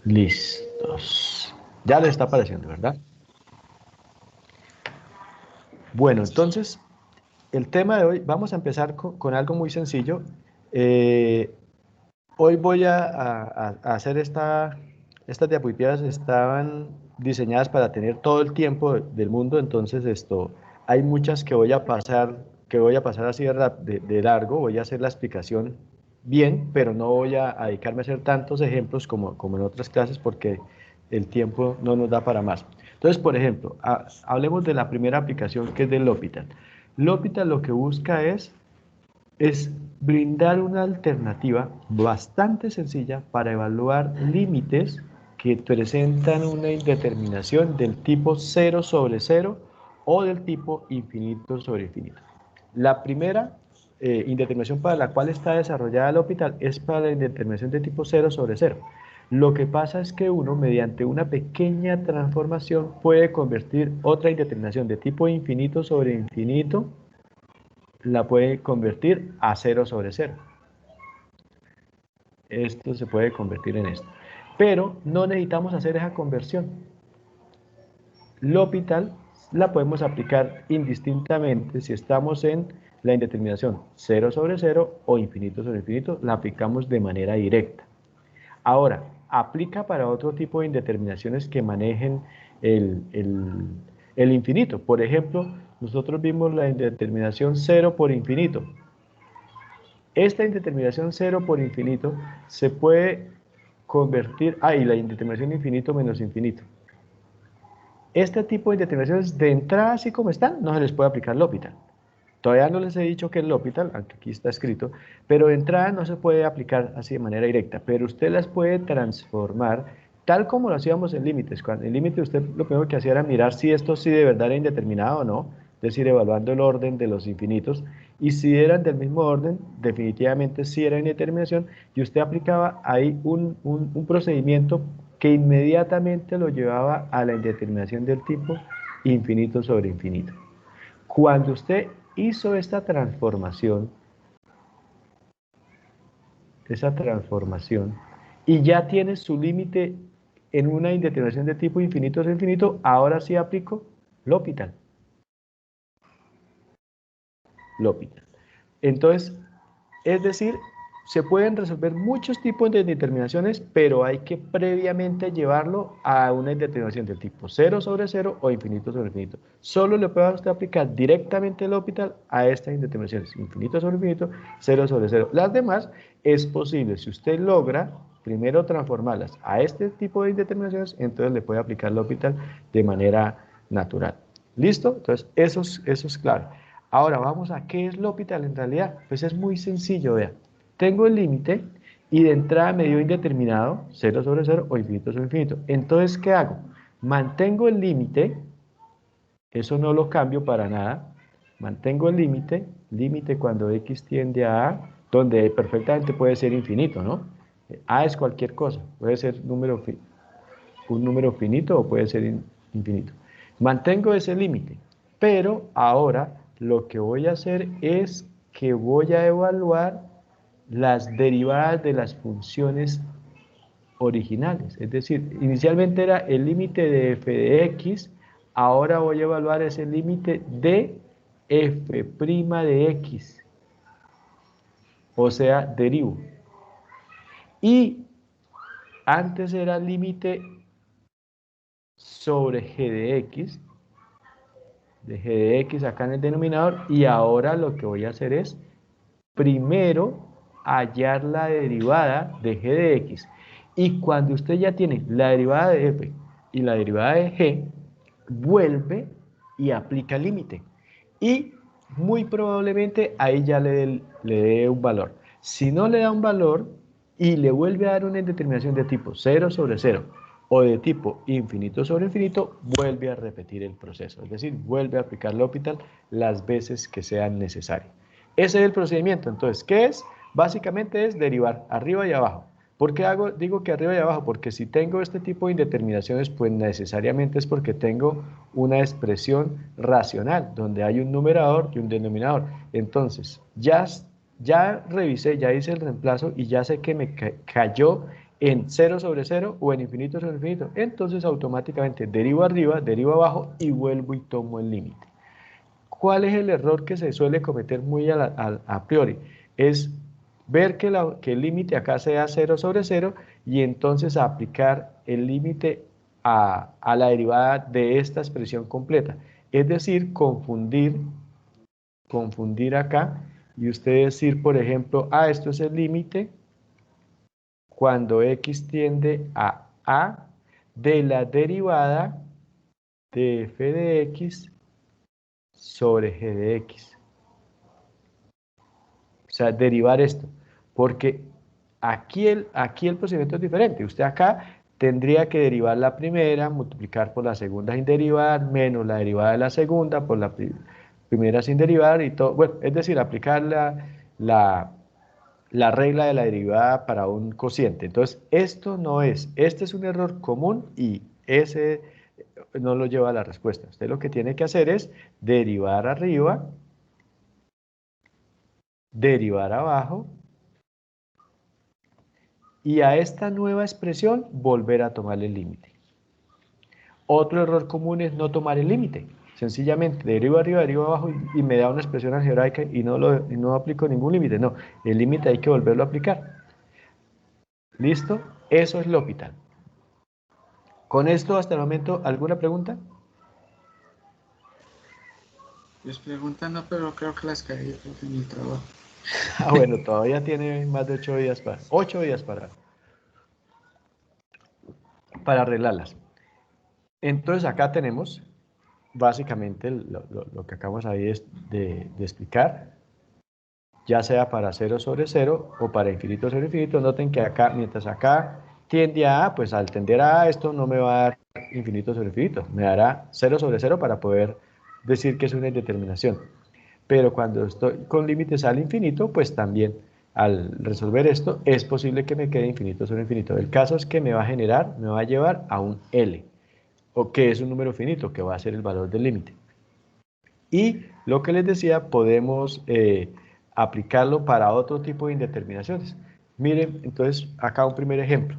Listos. Ya les está apareciendo, ¿verdad? Bueno, entonces, el tema de hoy, vamos a empezar con algo muy sencillo. Eh, Hoy voy a hacer estas diapositivas, estaban diseñadas para tener todo el tiempo del mundo, entonces hay muchas que voy a pasar así de largo, voy a hacer la explicación bien, pero no voy a dedicarme a hacer tantos ejemplos como en otras clases porque el tiempo no nos da para más. Entonces, por ejemplo, hablemos de la primera aplicación que es del L'Hopital. L'Hopital lo que busca es brindar una alternativa bastante sencilla para evaluar límites que presentan una indeterminación del tipo 0 sobre 0 o del tipo infinito sobre infinito. La primera indeterminación para la cual está desarrollada el L'Hopital es para la indeterminación de tipo 0 sobre 0. Lo que pasa es que uno, mediante una pequeña transformación, puede convertir otra indeterminación de tipo infinito sobre infinito, la puede convertir a 0 sobre 0. Esto se puede convertir en esto. Pero no necesitamos hacer esa conversión. L'Hopital la podemos aplicar indistintamente si estamos en la indeterminación 0 sobre 0 o infinito sobre infinito, la aplicamos de manera directa. Ahora, aplica para otro tipo de indeterminaciones que manejen el infinito. Por ejemplo, nosotros vimos la indeterminación 0 por infinito. Esta indeterminación 0 por infinito se puede convertir, y la indeterminación infinito menos infinito. Este tipo de indeterminaciones de entrada, así como están, no se les puede aplicar L'Hopital. Todavía no les he dicho que es L'Hopital, aunque aquí está escrito, pero de entrada no se puede aplicar así de manera directa, pero usted las puede transformar tal como lo hacíamos en límites. En límite usted lo primero que hacía era mirar si esto sí de verdad era indeterminado o no, es decir, evaluando el orden de los infinitos, y si eran del mismo orden, definitivamente sí era indeterminación, y usted aplicaba ahí un procedimiento que inmediatamente lo llevaba a la indeterminación del tipo infinito sobre infinito. Cuando usted hizo esta transformación, y ya tiene su límite en una indeterminación de tipo infinito sobre infinito, ahora sí aplico L'Hopital. Entonces, es decir, se pueden resolver muchos tipos de indeterminaciones, pero hay que previamente llevarlo a una indeterminación del tipo 0 sobre 0 o infinito sobre infinito. Solo le puede usted aplicar directamente el L'Hopital a estas indeterminaciones, infinito sobre infinito, 0 sobre 0. Las demás es posible, si usted logra primero transformarlas a este tipo de indeterminaciones, entonces le puede aplicar el L'Hopital de manera natural. ¿Listo? Entonces, eso es clave. Ahora vamos a qué es L'Hopital en realidad. Pues es muy sencillo, vean. Tengo el límite y de entrada me dio indeterminado, 0 sobre 0 o infinito sobre infinito. Entonces, ¿qué hago? Mantengo el límite, eso no lo cambio para nada. Mantengo el límite cuando x tiende a a, donde perfectamente puede ser infinito, ¿no? A es cualquier cosa, puede ser un número finito o puede ser infinito. Mantengo ese límite, pero ahora lo que voy a hacer es que voy a evaluar las derivadas de las funciones originales. Es decir, inicialmente era el límite de f de x, ahora voy a evaluar ese límite de f' de x, o sea, derivo. Y antes era el límite sobre g de x acá en el denominador, y ahora lo que voy a hacer es primero hallar la derivada de g de x. Y cuando usted ya tiene la derivada de f y la derivada de g, vuelve y aplica el límite. Y muy probablemente ahí ya le dé un valor. Si no le da un valor y le vuelve a dar una indeterminación de tipo 0 sobre 0 o de tipo infinito sobre infinito, vuelve a repetir el proceso. Es decir, vuelve a aplicar L'Hopital las veces que sean necesarias. Ese es el procedimiento. Entonces, ¿qué es? Básicamente es derivar arriba y abajo. ¿Por qué digo que arriba y abajo? Porque si tengo este tipo de indeterminaciones, pues necesariamente es porque tengo una expresión racional, donde hay un numerador y un denominador. Entonces, ya revisé, ya hice el reemplazo y ya sé que me cayó en 0 sobre 0 o en infinito sobre infinito. Entonces automáticamente derivo arriba, derivo abajo y vuelvo y tomo el límite. ¿Cuál es el error que se suele cometer muy a priori? Es ver que el límite acá sea 0 sobre 0 y entonces aplicar el límite a la derivada de esta expresión completa. Es decir, confundir acá y usted decir, por ejemplo, esto es el límite cuando x tiende a de la derivada de f de x sobre g de x. O sea, derivar esto. Porque aquí el procedimiento es diferente. Usted acá tendría que derivar la primera, multiplicar por la segunda sin derivar, menos la derivada de la segunda por la primera sin derivar y todo. Bueno, es decir, aplicar la regla de la derivada para un cociente. Entonces, esto no es. Este es un error común y ese no lo lleva a la respuesta. Usted lo que tiene que hacer es derivar arriba, derivar abajo, y a esta nueva expresión volver a tomar el límite. Otro error común es no tomar el límite. Sencillamente derivo arriba, derivo abajo y me da una expresión algebraica y no aplico ningún límite. No, el límite hay que volverlo a aplicar. ¿Listo? Eso es L'Hopital. Con esto hasta el momento, ¿alguna pregunta? Pues preguntando, pero creo que las caí en el trabajo. Bueno, todavía tiene más de 8 días para arreglarlas. Entonces acá tenemos básicamente lo que acabamos ahí de explicar, ya sea para 0 sobre 0 o para infinito sobre infinito. Noten que acá, mientras acá tiende a A, pues al tender a A, esto no me va a dar infinito sobre infinito, me dará 0 sobre 0 para poder decir que es una indeterminación. Pero cuando estoy con límites al infinito, pues también al resolver esto, es posible que me quede infinito sobre infinito. El caso es que me va a llevar a un L, o que es un número finito, que va a ser el valor del límite. Y lo que les decía, podemos aplicarlo para otro tipo de indeterminaciones. Miren, entonces, acá un primer ejemplo.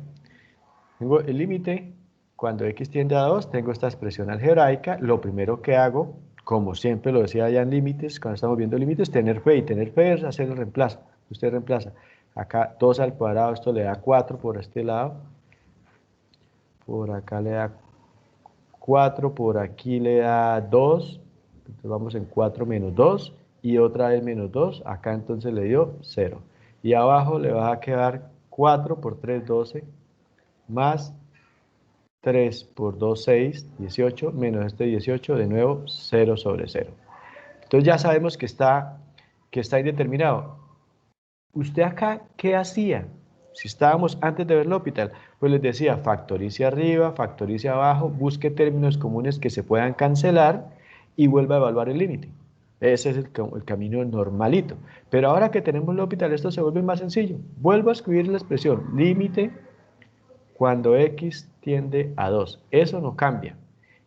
Tengo el límite, cuando x tiende a 2, tengo esta expresión algebraica. Lo primero que hago, como siempre lo decía ya en límites, cuando estamos viendo límites, tener fe, y tener fe es hacer el reemplazo. Usted reemplaza. Acá 2 al cuadrado, esto le da 4 por este lado. Por acá le da 4, por aquí le da 2. Entonces vamos en 4 menos 2 y otra vez menos 2. Acá entonces le dio 0. Y abajo le va a quedar 4 por 3, 12, más 3 por 2, 6, 18, menos este 18, de nuevo 0 sobre 0. Entonces ya sabemos que está indeterminado. ¿Usted acá qué hacía? Si estábamos antes de ver L'Hopital, pues les decía, factorice arriba, factorice abajo, busque términos comunes que se puedan cancelar y vuelva a evaluar el límite. Ese es el camino normalito. Pero ahora que tenemos L'Hopital, esto se vuelve más sencillo. Vuelvo a escribir la expresión límite cuando x tiende a 2. Eso no cambia.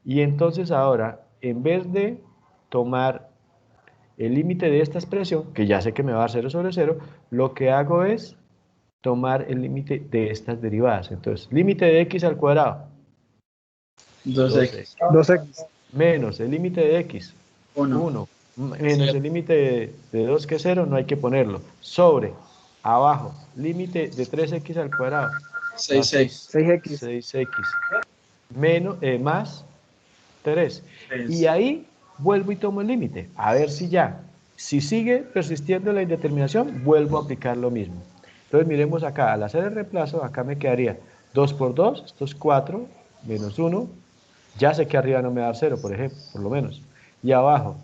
Y entonces ahora, en vez de tomar el límite de esta expresión, que ya sé que me va a dar 0 sobre 0, lo que hago es tomar el límite de estas derivadas. Entonces, límite de x al cuadrado, 2x. 2x. menos el límite de x, 1. 1, menos el límite de 2 que es 0, no hay que ponerlo, sobre, abajo, límite de 3x al cuadrado, 6x. 6x. 6x, menos, más 3. Y 3. ahí vuelvo y tomo el límite, a ver si ya. Si sigue persistiendo la indeterminación, vuelvo a aplicar lo mismo. Entonces miremos acá, al hacer el reemplazo, acá me quedaría 2 por 2, esto es 4, menos 1, ya sé que arriba no me va a dar 0, por ejemplo, por lo menos. Y abajo,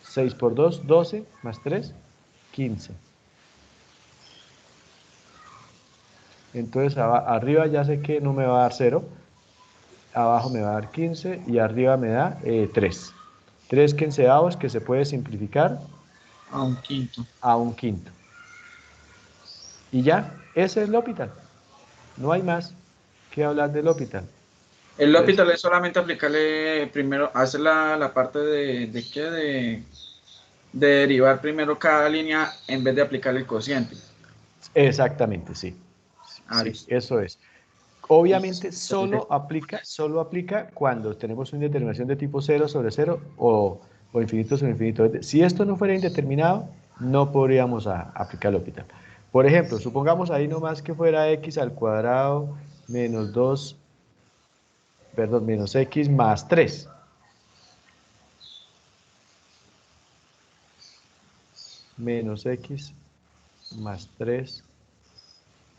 6 por 2, 12, más 3, 15. Entonces arriba ya sé que no me va a dar 0, abajo me va a dar 15 y arriba me da 3. 3 quinceavos que se puede simplificar A un quinto. a un quinto. Y ya, ese es L'Hopital. No hay más que hablar del L'Hopital. El Entonces, L'Hopital es solamente aplicarle primero, hacer la parte de qué, de derivar primero cada línea en vez de aplicar el cociente. exactamente, sí. Ah, Sí, listo. eso es. Obviamente solo aplica cuando tenemos una indeterminación de tipo cero sobre cero o infinito sobre infinito. Si esto no fuera indeterminado, no podríamos aplicar el L'Hopital. Por ejemplo, supongamos ahí nomás que fuera x al cuadrado menos 2, perdón, menos x más 3. Menos x más 3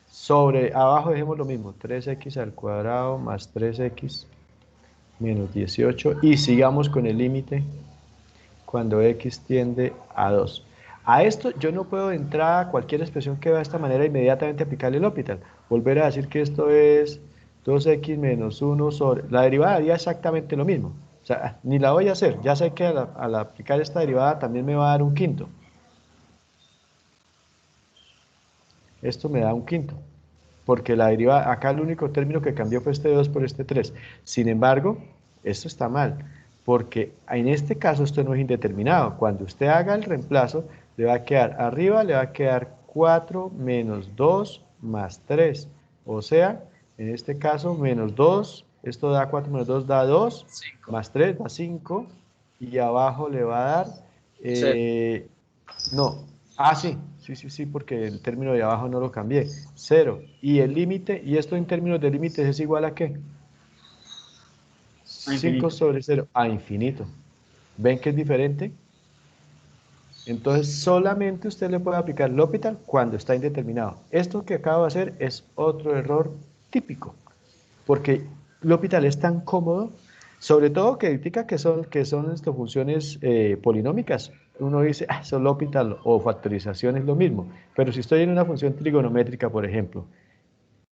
sobre, abajo dejemos lo mismo, 3x al cuadrado más 3x menos 18 y sigamos con el límite cuando x tiende a 2. A esto yo no puedo entrar a cualquier expresión que vea de esta manera inmediatamente aplicarle el L'Hopital. Volver a decir que esto es 2x menos 1 sobre... La derivada haría exactamente lo mismo. O sea, ni la voy a hacer. Ya sé que al aplicar esta derivada también me va a dar un quinto. Esto me da un quinto. Porque la derivada, acá el único término que cambió fue este 2 por este 3. Sin embargo, esto está mal, porque en este caso esto no es indeterminado. Cuando usted haga el reemplazo, le va a quedar arriba, le va a quedar 4 menos 2 más 3. O sea, en este caso, menos 2, esto da 4 menos 2 da 2, 5. más 3 da 5, y abajo le va a dar, Cero. no, sí, porque el término de abajo no lo cambié. Cero. Y el límite, y esto en términos de límites es igual a ¿qué? A 5 infinito. sobre cero a infinito. ¿Ven que es diferente? Entonces solamente usted le puede aplicar L'Hopital cuando está indeterminado. Esto que acabo de hacer es otro error típico, porque L'Hopital es tan cómodo, sobre todo que indica que son estas funciones polinómicas. Uno dice, son L'Hopital o factorización es lo mismo, pero si estoy en una función trigonométrica, por ejemplo,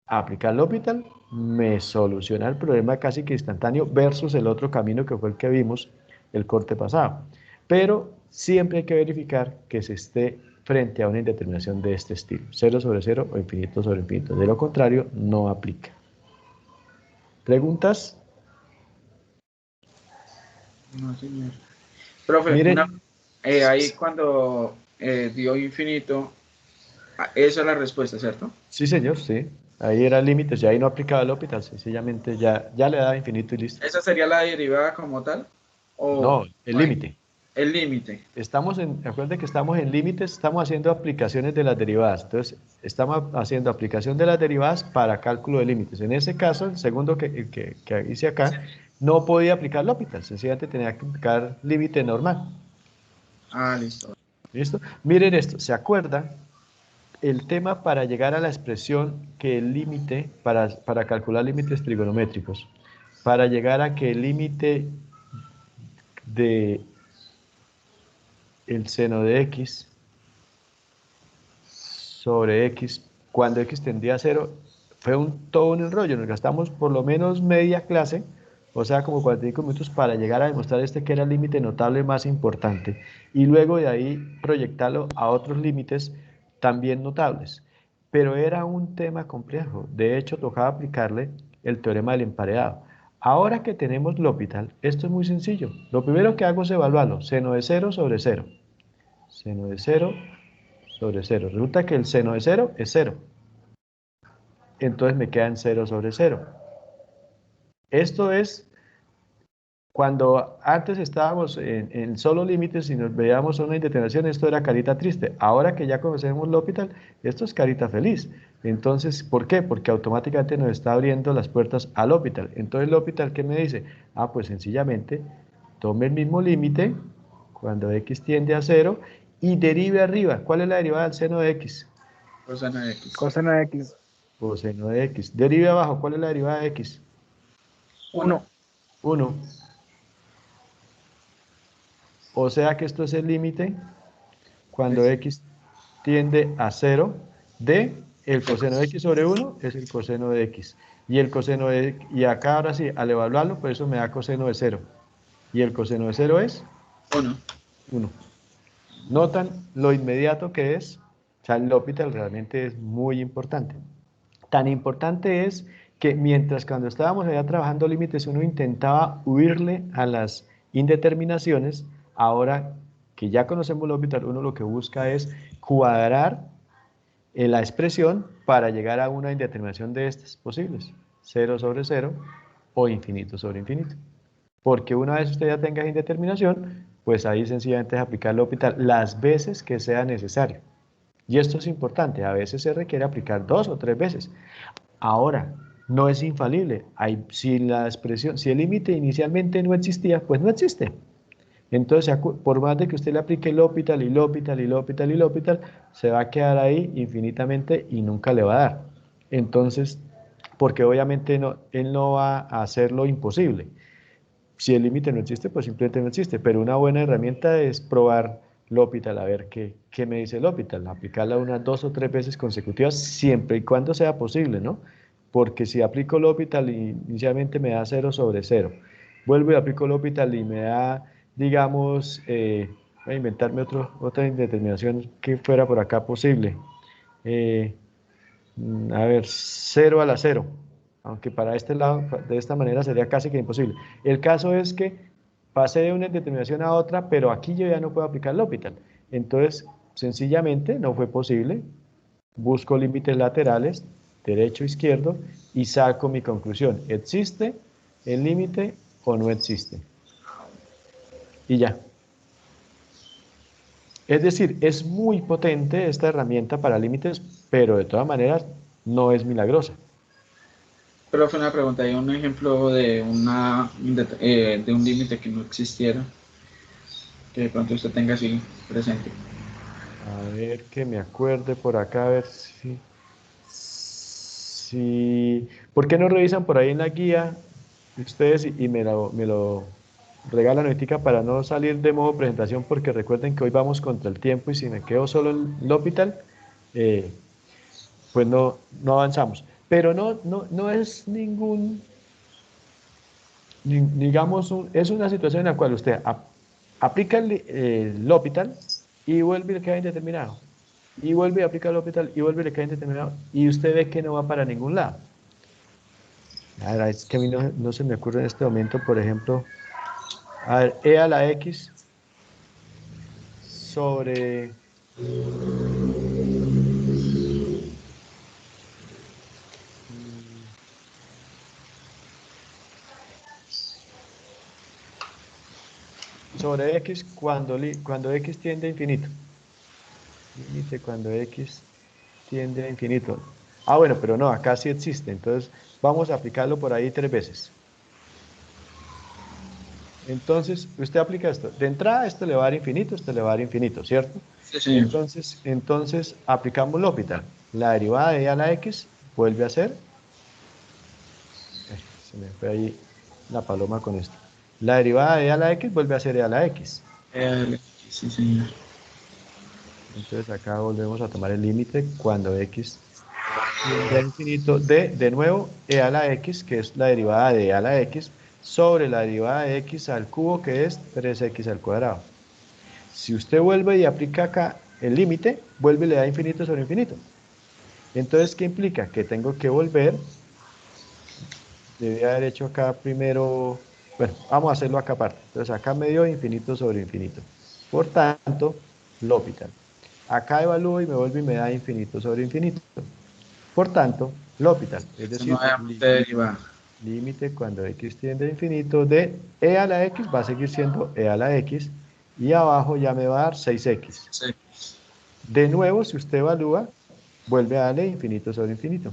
aplicar L'Hopital me soluciona el problema casi que instantáneo versus el otro camino que fue el que vimos el corte pasado. Pero siempre hay que verificar que se esté frente a una indeterminación de este estilo, cero sobre cero o infinito sobre infinito. De lo contrario, no aplica. ¿Preguntas? No, señor. Profe, Miren, ahí cuando dio infinito, esa es la respuesta, ¿cierto? sí señor, sí. Ahí era límites, ya ahí no aplicaba el L'Hopital, sencillamente ya le daba infinito y listo. ¿Esa sería la derivada como tal? ¿O No, el no hay? límite. El límite. Acuérdense que estamos en límites, estamos haciendo aplicaciones de las derivadas. Entonces, estamos haciendo aplicación de las derivadas para cálculo de límites. En ese caso, el segundo que hice acá, no podía aplicar L'Hopital, sencillamente tenía que aplicar límite normal. Ah, listo. ¿Listo? Miren esto, ¿se acuerdan? El tema para llegar a la expresión que el límite, para calcular límites trigonométricos, para llegar a que el límite de el seno de x sobre x, cuando x tendría a 0, fue todo un enrollo. Nos gastamos por lo menos media clase, o sea, como 45 minutos para llegar a demostrar que era el límite notable más importante. Y luego de ahí proyectarlo a otros límites también notables. Pero era un tema complejo. De hecho, tocaba aplicarle el teorema del emparedado. Ahora que tenemos L'Hopital, esto es muy sencillo. Lo primero que hago es evaluarlo. Seno de 0 sobre 0. Seno de 0 sobre 0. Resulta que el seno de 0 es 0. Entonces me queda en 0 sobre 0. Esto es cuando antes estábamos en solo límites y nos veíamos una indeterminación, esto era carita triste. Ahora que ya conocemos L'Hopital, esto es carita feliz. Entonces, ¿por qué? Porque automáticamente nos está abriendo las puertas al L'Hopital. Entonces, ¿L'Hopital qué me dice? Pues sencillamente, tome el mismo límite cuando x tiende a 0 y derive arriba. ¿Cuál es la derivada del seno de x? Coseno de X. Coseno de X, Coseno de x. Derive abajo. ¿Cuál es la derivada de x? 1. 1. O sea que esto es el límite cuando x tiende a 0 de el coseno de x sobre 1 es el coseno de x. Y el coseno de y acá ahora sí, al evaluarlo, pues eso me da coseno de 0. Y el coseno de 0 es 1. 1. ¿Notan lo inmediato que es? O sea, el L'Hopital realmente es muy importante. Tan importante es que mientras cuando estábamos allá trabajando límites uno intentaba huirle a las indeterminaciones, ahora que ya conocemos L'Hopital, uno lo que busca es cuadrar en la expresión para llegar a una indeterminación de estas posibles, 0 sobre 0 o infinito sobre infinito. Porque una vez usted ya tenga indeterminación, pues ahí sencillamente es aplicar el L'Hopital las veces que sea necesario. Y esto es importante, a veces se requiere aplicar 2 o 3 veces. Ahora, no es infalible. Si la expresión, si el límite inicialmente no existía, pues no existe. Entonces, por más de que usted le aplique L'Hopital y L'Hopital y L'Hopital y L'Hopital, se va a quedar ahí infinitamente y nunca le va a dar. Entonces, porque obviamente no, él no va a hacer lo imposible. Si el límite no existe, pues simplemente no existe. Pero una buena herramienta es probar L'Hopital, a ver qué me dice L'Hopital. Aplicarla unas 2 o 3 veces consecutivas, siempre y cuando sea posible, ¿no? Porque si aplico L'Hopital y inicialmente me da 0 sobre 0, vuelvo y aplico L'Hopital y me da, digamos, voy a inventarme otra indeterminación que fuera por acá posible. Eh, a ver, 0 a la 0, aunque para este lado, de esta manera sería casi que imposible. El caso es que pasé de una determinación a otra, pero aquí yo ya no puedo aplicar L'Hopital. Entonces, sencillamente no fue posible. Busco límites laterales, derecho, izquierdo, y saco mi conclusión. ¿Existe el límite o no existe? Y ya. Es decir, es muy potente esta herramienta para límites, pero de todas maneras no es milagrosa. Pero fue una pregunta, ¿hay un ejemplo de de un límite que no existiera? Que de pronto usted tenga así presente. A ver que me acuerde por acá, a ver si... ¿Por qué no revisan por ahí en la guía ustedes y me lo regalan ahorita para no salir de modo presentación? Porque recuerden que hoy vamos contra el tiempo y si me quedo solo en el hospital, pues no avanzamos. Pero no es digamos, es una situación en la cual usted aplica el hospital y vuelve y le queda indeterminado. Y vuelve y aplica el hospital y vuelve y le queda indeterminado. Y usted ve que no va para ningún lado. La verdad es que a mí no se me ocurre en este momento, por ejemplo, a ver, e a la x sobre... sobre x cuando x tiende a infinito. Límite cuando x tiende a infinito. Ah, bueno, pero no, acá sí existe. Entonces, vamos a aplicarlo por ahí 3 veces. Entonces, usted aplica esto. De entrada, esto le va a dar infinito, esto le va a dar infinito, ¿cierto? Sí, señor. Entonces aplicamos L'Hopital. La derivada de e a la x vuelve a ser... se me fue ahí la paloma con esto. La derivada de e a la x vuelve a ser e a la x. Sí, señor. Entonces acá volvemos a tomar el límite cuando x tiende a infinito de nuevo, e a la x, que es la derivada de e a la x, sobre la derivada de x al cubo, que es 3x al cuadrado. Si usted vuelve y aplica acá el límite, vuelve y le da infinito sobre infinito. Entonces, ¿qué implica? Que tengo que volver, debía haber hecho acá primero, bueno, vamos a hacerlo acá aparte. Entonces, acá me dio infinito sobre infinito. Por tanto, L'Hopital. Acá evalúo y me vuelve y me da infinito sobre infinito. Por tanto, L'Hopital, es Eso decir, nuevamente deriva. límite cuando x tiende a infinito de e a la x va a seguir siendo e a la x y abajo ya me va a dar 6x. Sí. De nuevo, si usted evalúa, vuelve a darle infinito sobre infinito.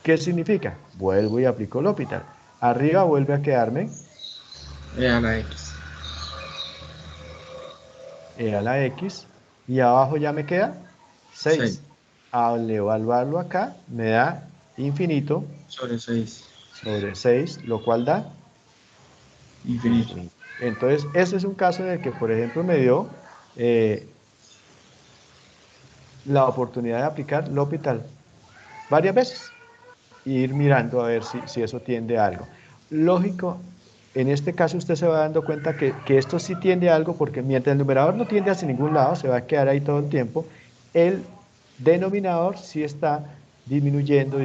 ¿Qué significa? Vuelvo y aplico L'Hopital. Arriba vuelve a quedarme E a la X. e a la x y abajo ya me queda 6 6. Al evaluarlo acá me da infinito sobre 6. sobre 6, lo cual da Infinito. infinito. Entonces, ese es un caso en el que, por ejemplo, me dio eh, la oportunidad de aplicar L'Hopital varias veces e ir mirando a ver si eso tiende a algo. Lógico, en este caso usted se va dando cuenta que esto sí tiende a algo porque mientras el numerador no tiende hacia ningún lado, se va a quedar ahí todo el tiempo, el denominador sí está disminuyendo.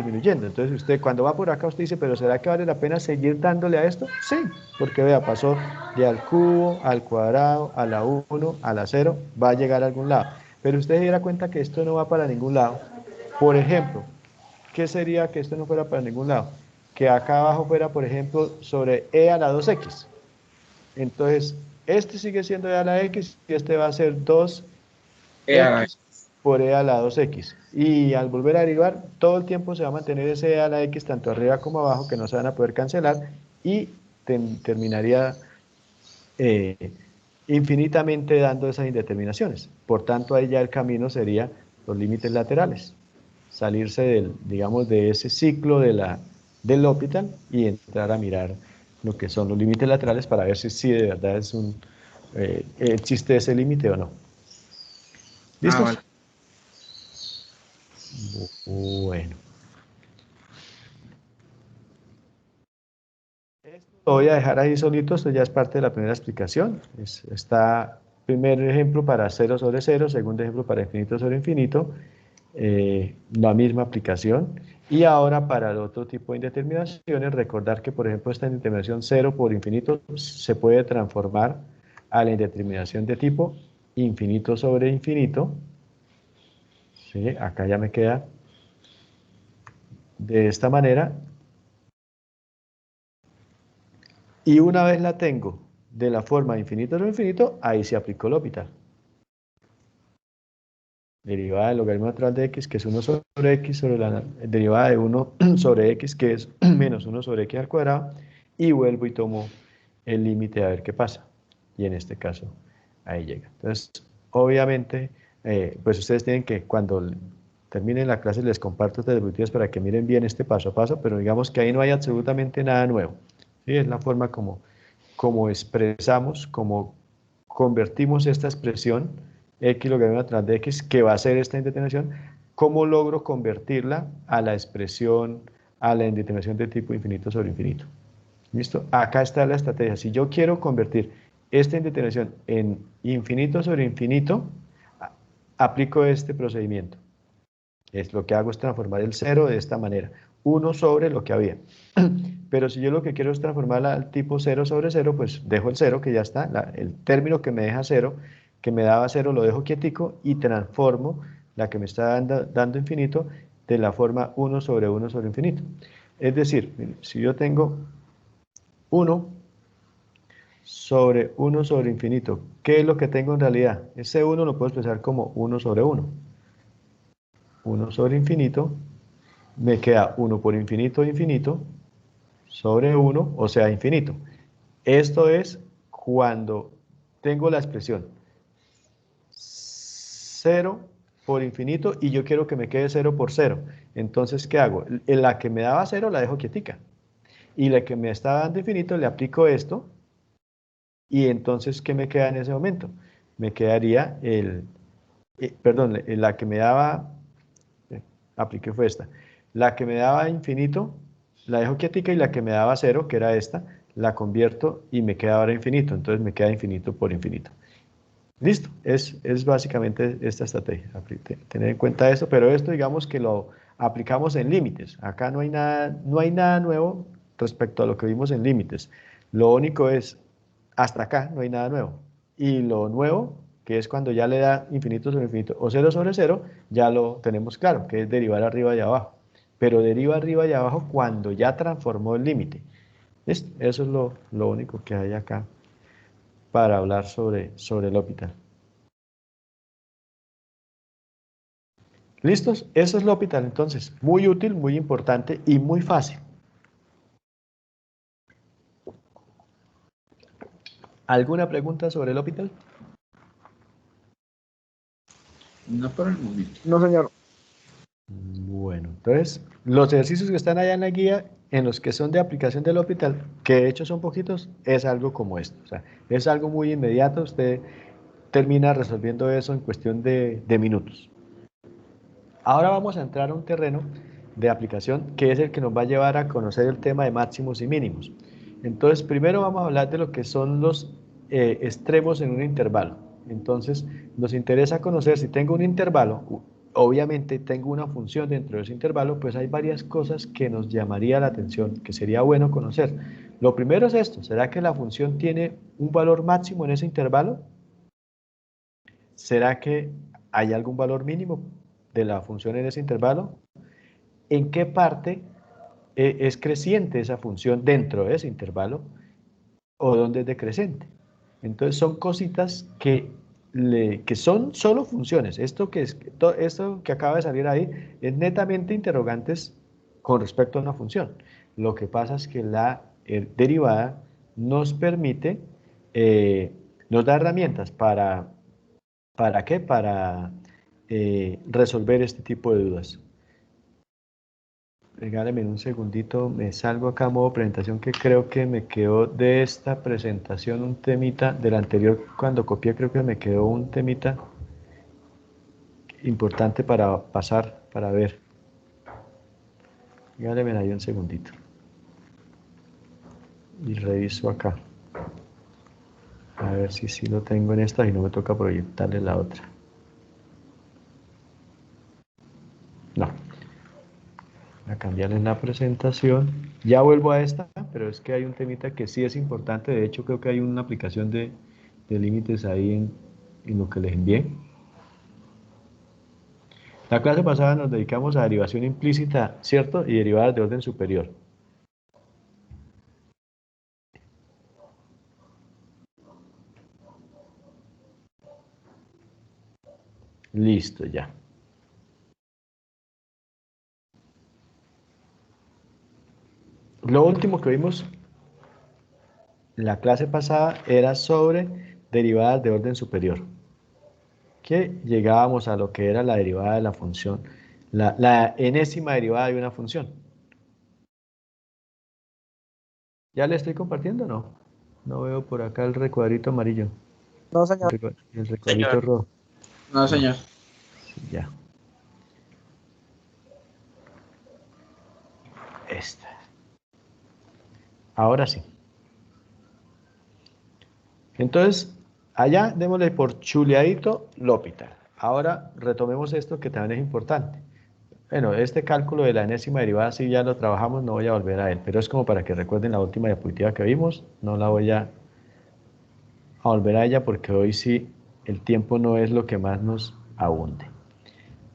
Entonces usted cuando va por acá usted dice, pero ¿será que vale la pena seguir dándole a esto? Sí, porque vea, pasó de al cubo, al cuadrado, a la 1, a la 0, va a llegar a algún lado. pero usted se diera cuenta que esto no va para ningún lado. Por ejemplo, ¿qué sería que esto no fuera para ningún lado? Que acá abajo fuera, por ejemplo, sobre e a la 2x. Entonces, este sigue siendo e a la x y este va a ser 2x E a la por e a la 2x. Y al volver a derivar, todo el tiempo se va a mantener ese e a la x tanto arriba como abajo, que no se van a poder cancelar, y terminaría infinitamente dando esas indeterminaciones. Por tanto, ahí ya el camino sería los límites laterales. Salirse del, digamos, de ese ciclo del L'Hopital y entrar a mirar lo que son los límites laterales para ver si de verdad existe ese límite o no. ¿Listos? vale. Bueno. Esto lo voy a dejar ahí solito, esto ya es parte de la primera explicación. Está primer ejemplo para 0 sobre 0, segundo ejemplo para infinito sobre infinito, la misma aplicación. Y ahora para el otro tipo de indeterminaciones, recordar que por ejemplo esta indeterminación 0 por infinito se puede transformar a la indeterminación de tipo infinito sobre infinito. ¿Sí? Acá ya me queda de esta manera. Y una vez la tengo de la forma infinito sobre infinito, ahí se aplicó el L'Hopital. Derivada del logaritmo natural de x, que es 1 sobre x, sobre la derivada de 1 sobre x, que es menos 1 sobre x al cuadrado, y vuelvo y tomo el límite a ver qué pasa. Y en este caso, ahí llega. Entonces, obviamente, pues ustedes tienen que, cuando terminen la clase, les comparto estas diapositivas para que miren bien este paso a paso, pero digamos que ahí no hay absolutamente nada nuevo. ¿Sí? Es la forma como expresamos, como convertimos esta expresión x logaritmo natural de x, que va a ser esta indeterminación, ¿cómo logro convertirla a la expresión, a la indeterminación de tipo infinito sobre infinito? ¿Listo? Acá está la estrategia. Si yo quiero convertir esta indeterminación en infinito sobre infinito, aplico este procedimiento. Lo que hago es transformar el 0 de esta manera, 1 sobre lo que había. Pero si yo lo que quiero es transformarla al tipo 0 sobre 0, pues dejo el 0, que ya está, el término que me deja 0, que me daba 0, lo dejo quietico y transformo la que me está dando infinito de la forma 1 sobre infinito. Es decir, si yo tengo 1 sobre infinito, ¿qué es lo que tengo en realidad? Ese 1 lo puedo expresar como 1 sobre 1. 1 sobre infinito, me queda 1 por infinito infinito, sobre 1, o sea, infinito. Esto es cuando tengo la expresión 0 por infinito y yo quiero que me quede 0 por 0. Entonces, ¿qué hago? En la que me daba 0 la dejo quietica. Y la que me está dando infinito le aplico esto. Y entonces, ¿qué me queda en ese momento? Me quedaría perdón, la que me daba, apliqué fue esta. La que me daba infinito, la dejo quietica y la que me daba 0, que era esta, la convierto y me queda ahora infinito. Entonces me queda infinito por infinito. Listo, es básicamente esta estrategia. Tener en cuenta esto, pero esto digamos que lo aplicamos en límites. Acá no hay nada nuevo respecto a lo que vimos en límites. Lo único es, hasta acá no hay nada nuevo. Y lo nuevo, que es cuando ya le da infinito sobre infinito o 0 sobre 0, ya lo tenemos claro, que es derivar arriba y abajo. Pero deriva arriba y abajo cuando ya transformó el límite. ¿Listo? Eso es lo único que hay acá para hablar sobre el L'Hopital. ¿Listos? Eso es el L'Hopital, entonces. Muy útil, muy importante y muy fácil. ¿Alguna pregunta sobre el L'Hopital? No por el momento. No, señor. Bueno, entonces, los ejercicios que están allá en la guía, en los que son de aplicación del L'Hopital, que de hecho son poquitos, es algo como esto. O sea, es algo muy inmediato, usted termina resolviendo eso en cuestión de minutos. Ahora vamos a entrar a un terreno de aplicación que es el que nos va a llevar a conocer el tema de máximos y mínimos. Entonces, primero vamos a hablar de lo que son los extremos en un intervalo. Entonces, nos interesa conocer si tengo un intervalo, obviamente tengo una función dentro de ese intervalo, pues hay varias cosas que nos llamaría la atención, que sería bueno conocer. Lo primero es esto, ¿será que la función tiene un valor máximo en ese intervalo? ¿Será que ¿hay algún valor mínimo de la función en ese intervalo? ¿En qué parte es creciente esa función dentro de ese intervalo? ¿O dónde es decreciente? Entonces son cositas que son solo funciones. Esto esto que acaba de salir ahí es netamente interrogantes con respecto a una función. Lo que pasa es que la derivada nos permite, nos da herramientas ¿para qué? Para resolver este tipo de dudas. Regáleme un segundito, me salgo acá a modo presentación, que creo que me quedó de esta presentación un temita, del anterior cuando copié creo que me quedó un temita importante para pasar, para ver. Regáleme ahí un segundito. Y reviso acá. A ver si sí lo tengo en esta y no me toca proyectarle la otra. No. A cambiarle la presentación. Ya vuelvo a esta, pero es que hay un temita que sí es importante. De hecho, creo que hay una aplicación de límites ahí en lo que les envié. La clase pasada nos dedicamos a derivación implícita, ¿cierto? Y derivadas de orden superior. Listo, ya. Lo último que vimos la clase pasada era sobre derivadas de orden superior, que llegábamos a lo que era la derivada de la función, la enésima derivada de una función. ¿Ya le estoy compartiendo o no? No veo por acá el recuadrito amarillo. No, señor. El recuadrito rojo. No, señor. Sí, ya. Esta. Ahora sí. Entonces, allá démosle por chuleadito L'Hopital. Ahora retomemos esto que también es importante. Bueno, este cálculo de la enésima derivada sí ya lo trabajamos, no voy a volver a él, pero es como para que recuerden la última diapositiva que vimos, no la voy a volver a ella porque hoy sí el tiempo no es lo que más nos abunde.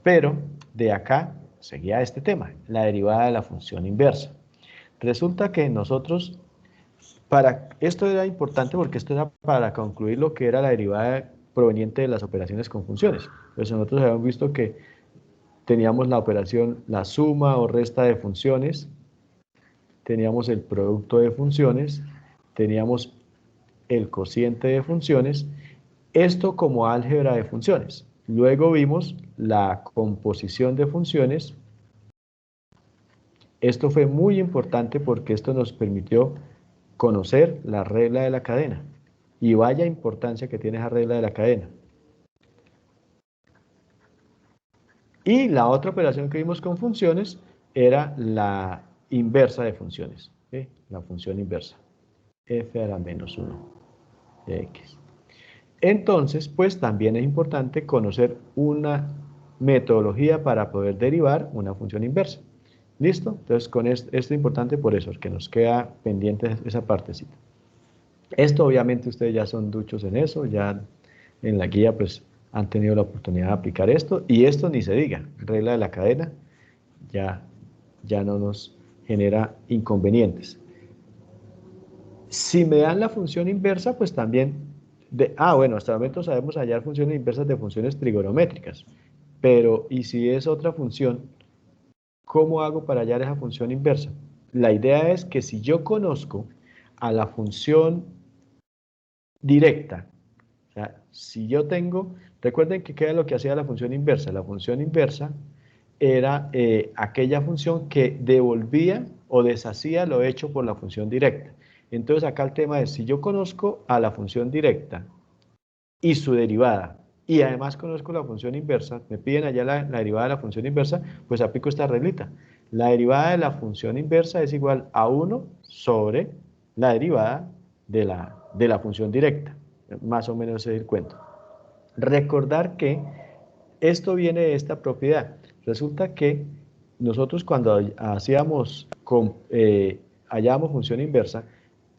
Pero de acá seguía este tema, la derivada de la función inversa. Resulta que nosotros, esto era importante porque esto era para concluir lo que era la derivada proveniente de las operaciones con funciones. Pues nosotros habíamos visto que teníamos la operación, la suma o resta de funciones, teníamos el producto de funciones, teníamos el cociente de funciones, esto como álgebra de funciones. Luego vimos la composición de funciones. Esto fue muy importante porque esto nos permitió conocer la regla de la cadena. Y vaya importancia que tiene esa regla de la cadena. Y la otra operación que vimos con funciones era la inversa de funciones, ¿sí? La función inversa, f a la menos 1 de x. Entonces, pues también es importante conocer una metodología para poder derivar una función inversa. ¿Listo? Entonces, con esto es importante por eso, que nos queda pendiente esa partecita. Esto obviamente ustedes ya son duchos en eso, ya en la guía pues han tenido la oportunidad de aplicar esto, y esto ni se diga, regla de la cadena, ya no nos genera inconvenientes. Si me dan la función inversa, pues también, bueno, hasta el momento sabemos hallar funciones inversas de funciones trigonométricas, pero ¿y si es otra función? ¿Cómo hago para hallar esa función inversa? La idea es que si yo conozco a la función directa, o sea, si yo tengo, recuerden que qué era lo que hacía la función inversa. La función inversa era aquella función que devolvía o deshacía lo hecho por la función directa. Entonces acá el tema es, si yo conozco a la función directa y su derivada, y además conozco la función inversa, me piden allá la derivada de la función inversa, pues aplico esta reglita. La derivada de la función inversa es igual a 1 sobre la derivada de la función directa. Más o menos ese es el cuento. Recordar que esto viene de esta propiedad. Resulta que nosotros cuando hallábamos función inversa,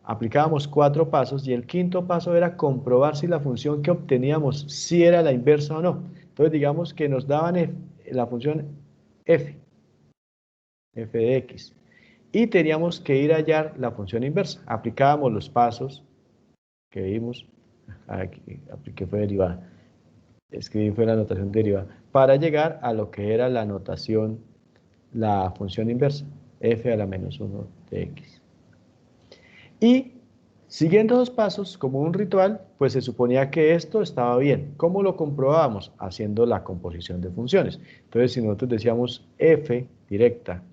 aplicábamos 4 pasos y el quinto paso era comprobar si la función que obteníamos si era la inversa o no. Entonces digamos que nos daban la función f de x, y teníamos que ir a hallar la función inversa. Aplicábamos los pasos que vimos, aquí apliqué fue derivada, escribí fue la notación derivada, para llegar a lo que era la notación, la función inversa, f a la menos 1 de x. Y siguiendo los pasos, como un ritual, pues se suponía que esto estaba bien. ¿Cómo lo comprobábamos? Haciendo la composición de funciones. Entonces, si nosotros decíamos f directa,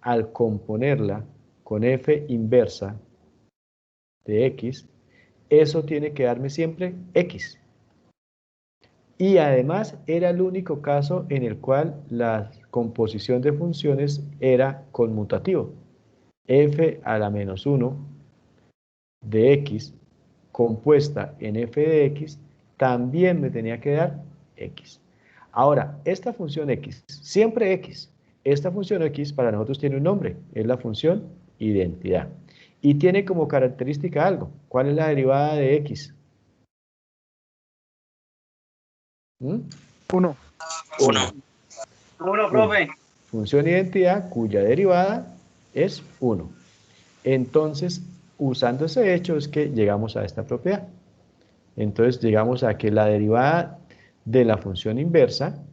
al componerla con f inversa de x, eso tiene que darme siempre x. Y además era el único caso en el cual la composición de funciones era conmutativo. F a la menos 1 de x compuesta en f de x también me tenía que dar x. Ahora, esta función x, siempre x, esta función x para nosotros tiene un nombre, es la función identidad. Y tiene como característica algo. ¿Cuál es la derivada de x? ¿Mm? 1. 1. 1, profe. Función identidad cuya derivada es 1. Entonces, usando ese hecho es que llegamos a esta propiedad. Entonces llegamos a que la derivada de la función inversa,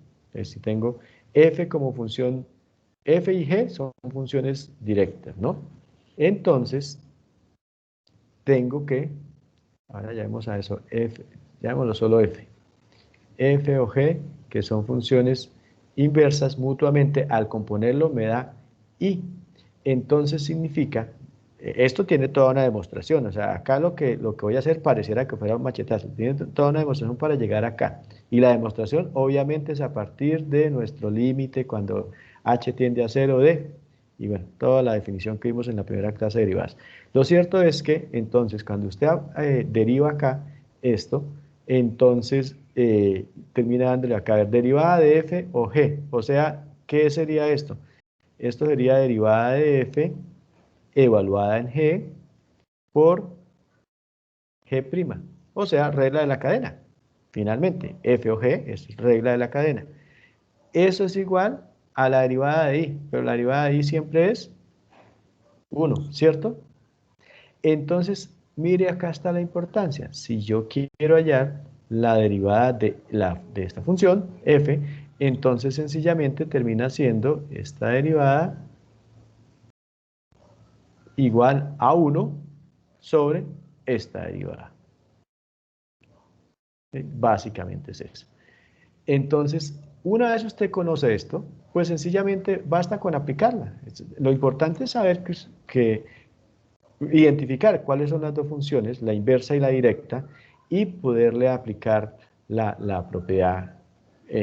si tengo f como función, f y g son funciones directas, ¿no? Entonces, tengo que, ahora llamemos a eso, f, llamémoslo solo f, f o g, que son funciones inversas mutuamente, al componerlo me da y. Entonces significa, esto tiene toda una demostración, o sea, acá lo que voy a hacer pareciera que fuera un machetazo, tiene toda una demostración para llegar acá. Y la demostración obviamente es a partir de nuestro límite cuando h tiende a 0 de, y bueno, toda la definición que vimos en la primera clase de derivadas. Lo cierto es que entonces cuando usted deriva acá esto, entonces termina dándole acá, a ver, derivada de f o g, o sea, ¿qué sería esto? Esto sería derivada de f evaluada en g por g', o sea, regla de la cadena. Finalmente, f o g es regla de la cadena. Eso es igual a la derivada de i, pero la derivada de i siempre es 1, ¿cierto? Entonces, mire, acá está la importancia. Si yo quiero hallar la derivada de esta función, f, entonces sencillamente termina siendo esta derivada igual a 1 sobre esta derivada. Básicamente es eso. Entonces, una vez usted conoce esto, pues sencillamente basta con aplicarla. Lo importante es saber identificar cuáles son las dos funciones, la inversa y la directa, y poderle aplicar la propiedad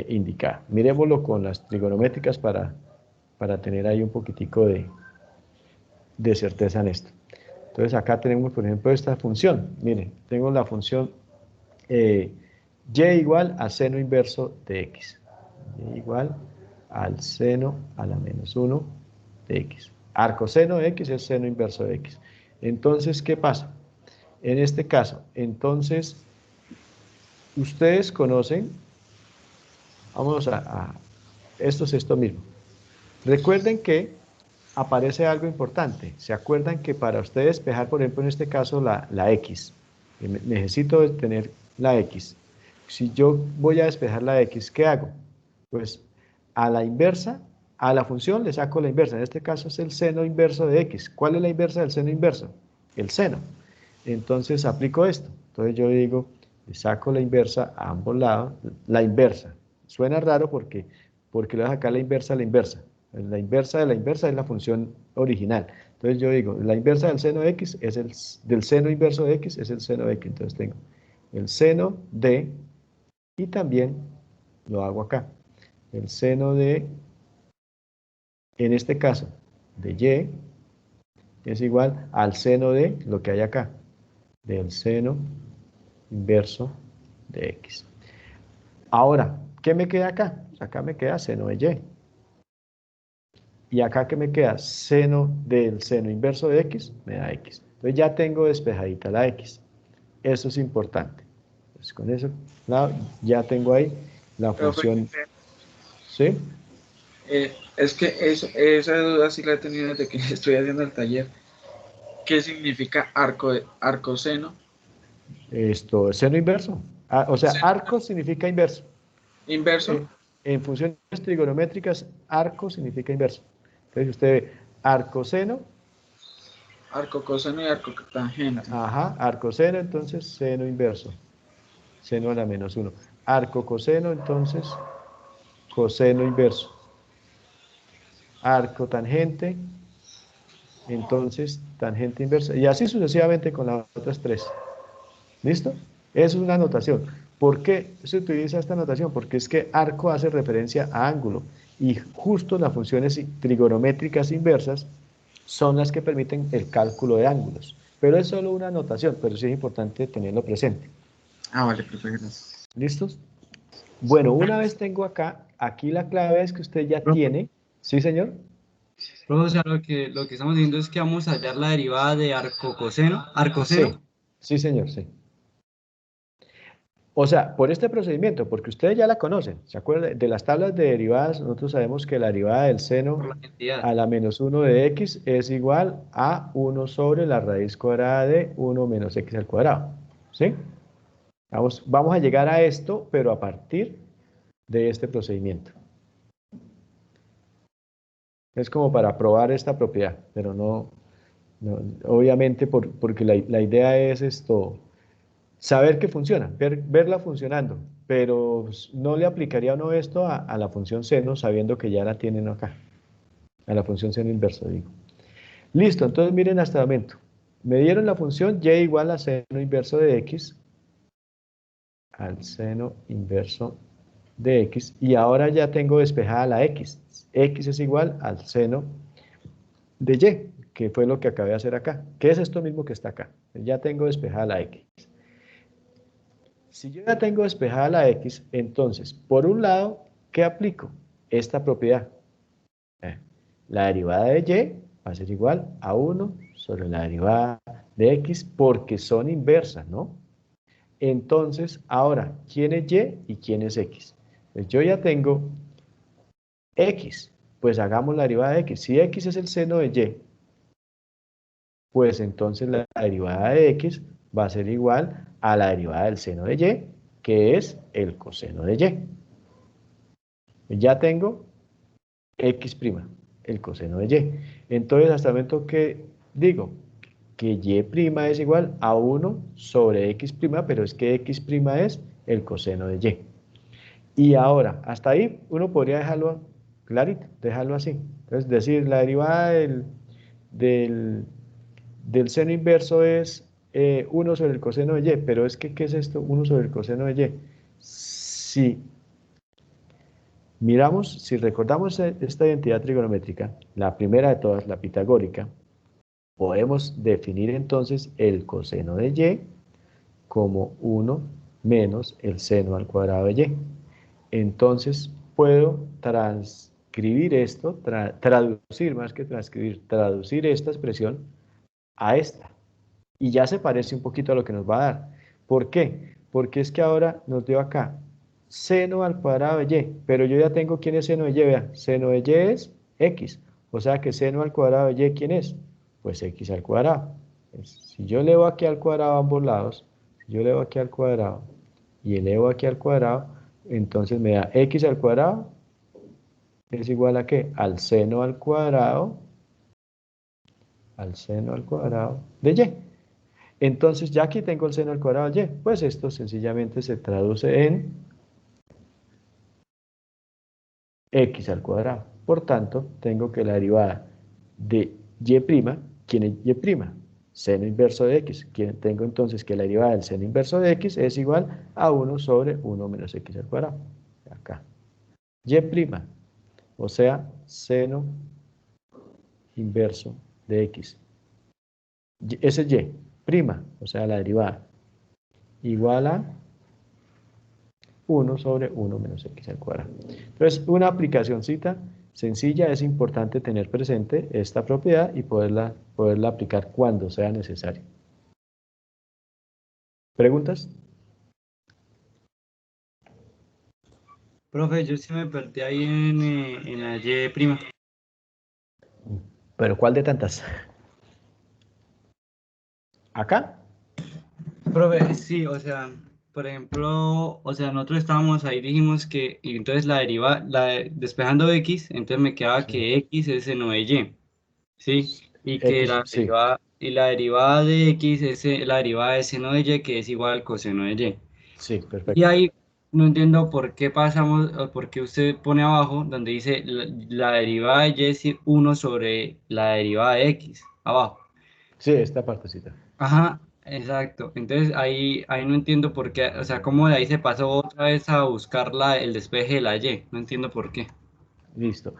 indicada. Miremoslo con las trigonométricas para tener ahí un poquitico de certeza en esto. Entonces acá tenemos, por ejemplo, esta función. Miren, tengo la función y igual a seno inverso de x. Y igual al seno a la menos 1 de x. Arcoseno de x es seno inverso de x. Entonces, ¿qué pasa? En este caso, entonces, ustedes conocen, vamos esto es esto mismo. Recuerden que aparece algo importante. ¿Se acuerdan que para ustedes despejar, por ejemplo, en este caso, la x, necesito tener la x? Si yo voy a despejar la x, ¿qué hago? Pues a la inversa, a la función le saco la inversa. En este caso es el seno inverso de x. ¿Cuál es la inversa del seno inverso? El seno. Entonces aplico esto. Entonces yo digo, le saco la inversa a ambos lados. La inversa. Suena raro porque le voy a sacar la inversa a la inversa. La inversa de la inversa es la función original. Entonces yo digo, la inversa del seno de x es del seno inverso de x es el seno de x. Entonces tengo el seno de, y también lo hago acá, el seno de, en este caso, de y, es igual al seno de lo que hay acá, del seno inverso de x. Ahora, ¿qué me queda acá? Acá me queda seno de y. Y acá, ¿qué me queda? Seno del seno inverso de x me da x. Entonces ya tengo despejadita la x. Eso es importante. Entonces con eso ya tengo ahí. la Profe, función, ¿sí? es que esa duda sí la he tenido desde que estoy haciendo el taller. ¿Qué significa arcoseno? Esto, seno inverso. Ah, o sea, ¿Seno arco significa inverso. inverso? En funciones trigonométricas, arco significa inverso. Entonces usted ve arcoseno, Arco coseno y arco tangente. ajá, arcoseno, entonces seno inverso, seno a la menos 1. Arco coseno, entonces coseno inverso. Arco tangente, entonces tangente inversa. Y así sucesivamente con las otras tres. ¿Listo? Eso es una notación. ¿Por qué se utiliza esta notación? Porque es que arco hace referencia a ángulo y justo las funciones trigonométricas inversas son las que permiten el cálculo de ángulos. Pero es solo una notación, pero sí es importante tenerlo presente. Ah, vale, profe, gracias. ¿Listos? Bueno, una vez tengo acá, aquí la clave es que usted ya Profe, tiene, ¿sí, señor? o sea, lo que estamos diciendo es que vamos a hallar la derivada de arcocoseno, Sí, sí, señor, sí. O sea, por este procedimiento, porque ustedes ya la conocen, ¿se acuerdan? De las tablas de derivadas, nosotros sabemos que la derivada del por seno la cantidad. a la menos 1 de x es igual a 1 sobre la raíz cuadrada de 1 menos x al cuadrado, ¿sí? Vamos a llegar a esto, pero a partir de este procedimiento. Es como para probar esta propiedad, pero obviamente porque la idea es esto, saber que funciona, verla funcionando, pero no le aplicaría uno esto a la función seno sabiendo que ya la tienen acá, a la función seno inverso, digo. Listo, entonces miren hasta el momento. Me dieron la función y igual a seno inverso de x, al seno inverso de x, y ahora ya tengo despejada la x. X es igual al seno de y, que fue lo que acabé de hacer acá. ¿Qué es esto mismo que está acá? Ya tengo despejada la x. Si yo ya tengo despejada la x, entonces, por un lado, ¿qué aplico? Esta propiedad. Eh, La derivada de y va a ser igual a 1 sobre la derivada de x porque son inversas, ¿no? Entonces, ahora, ¿quién es y y quién es x? Pues yo ya tengo x, pues hagamos la derivada de x. Si x es el seno de y, pues entonces la derivada de x va a ser igual a la derivada del seno de y, que es el coseno de y. Ya tengo x', el coseno de y. Entonces, hasta el momento que digo que y' es igual a 1 sobre x', pero es que x' es el coseno de y. Y ahora, hasta ahí uno podría dejarlo clarito, dejarlo así. Entonces, decir, la derivada del, del seno inverso es 1 sobre el coseno de y, pero es que, ¿qué es esto? 1 sobre el coseno de y. Si miramos, si recordamos esta identidad trigonométrica, la primera de todas, la pitagórica, podemos definir entonces el coseno de y como 1 menos el seno al cuadrado de y. Entonces puedo transcribir esto, traducir más que transcribir, traducir esta expresión a esta. Y ya se parece un poquito a lo que nos va a dar. ¿Por qué? Porque es que ahora nos dio acá seno al cuadrado de y, pero yo ya tengo quién es seno de y, vea, seno de y es x, o sea que seno al cuadrado de y, ¿quién es? Pues x al cuadrado. Si yo elevo aquí al cuadrado a ambos lados, si yo elevo aquí al cuadrado y elevo aquí al cuadrado, entonces me da x al cuadrado es igual a ¿qué? Al seno al cuadrado de y. Entonces, ya aquí tengo el seno al cuadrado de y, pues esto sencillamente se traduce en x al cuadrado. Por tanto, tengo que la derivada de y', ¿quién es y'? Seno inverso de x. Tengo entonces que la derivada del seno inverso de x es igual a 1 sobre 1 menos x al cuadrado. Acá. Y', o sea, seno inverso de x. Ese es y', o sea, la derivada, igual a 1 sobre 1 menos x al cuadrado. Entonces, una aplicacióncita sencilla, es importante tener presente esta propiedad y poderla aplicar cuando sea necesario. ¿Preguntas? Profe, yo sí me perdí ahí en la Y prima. Pero ¿cuál de tantas? ¿Acá? Profe, sí, o sea, por ejemplo, o sea, nosotros estábamos ahí, dijimos que, y entonces la deriva, despejando X, entonces me quedaba Sí. que X es seno de Y, ¿sí? Y que X, sí, la derivada de X es la derivada de seno de Y, que es igual al coseno de Y. sí, Y perfecto. ahí no entiendo por qué pasamos, o por qué usted pone abajo, donde dice la derivada de Y es 1 sobre la derivada de X, abajo. Sí, esta partecita. Ajá, exacto. Entonces ahí no entiendo por qué, o sea, cómo de ahí se pasó otra vez a buscar el despeje de la Y. No entiendo por qué. Listo.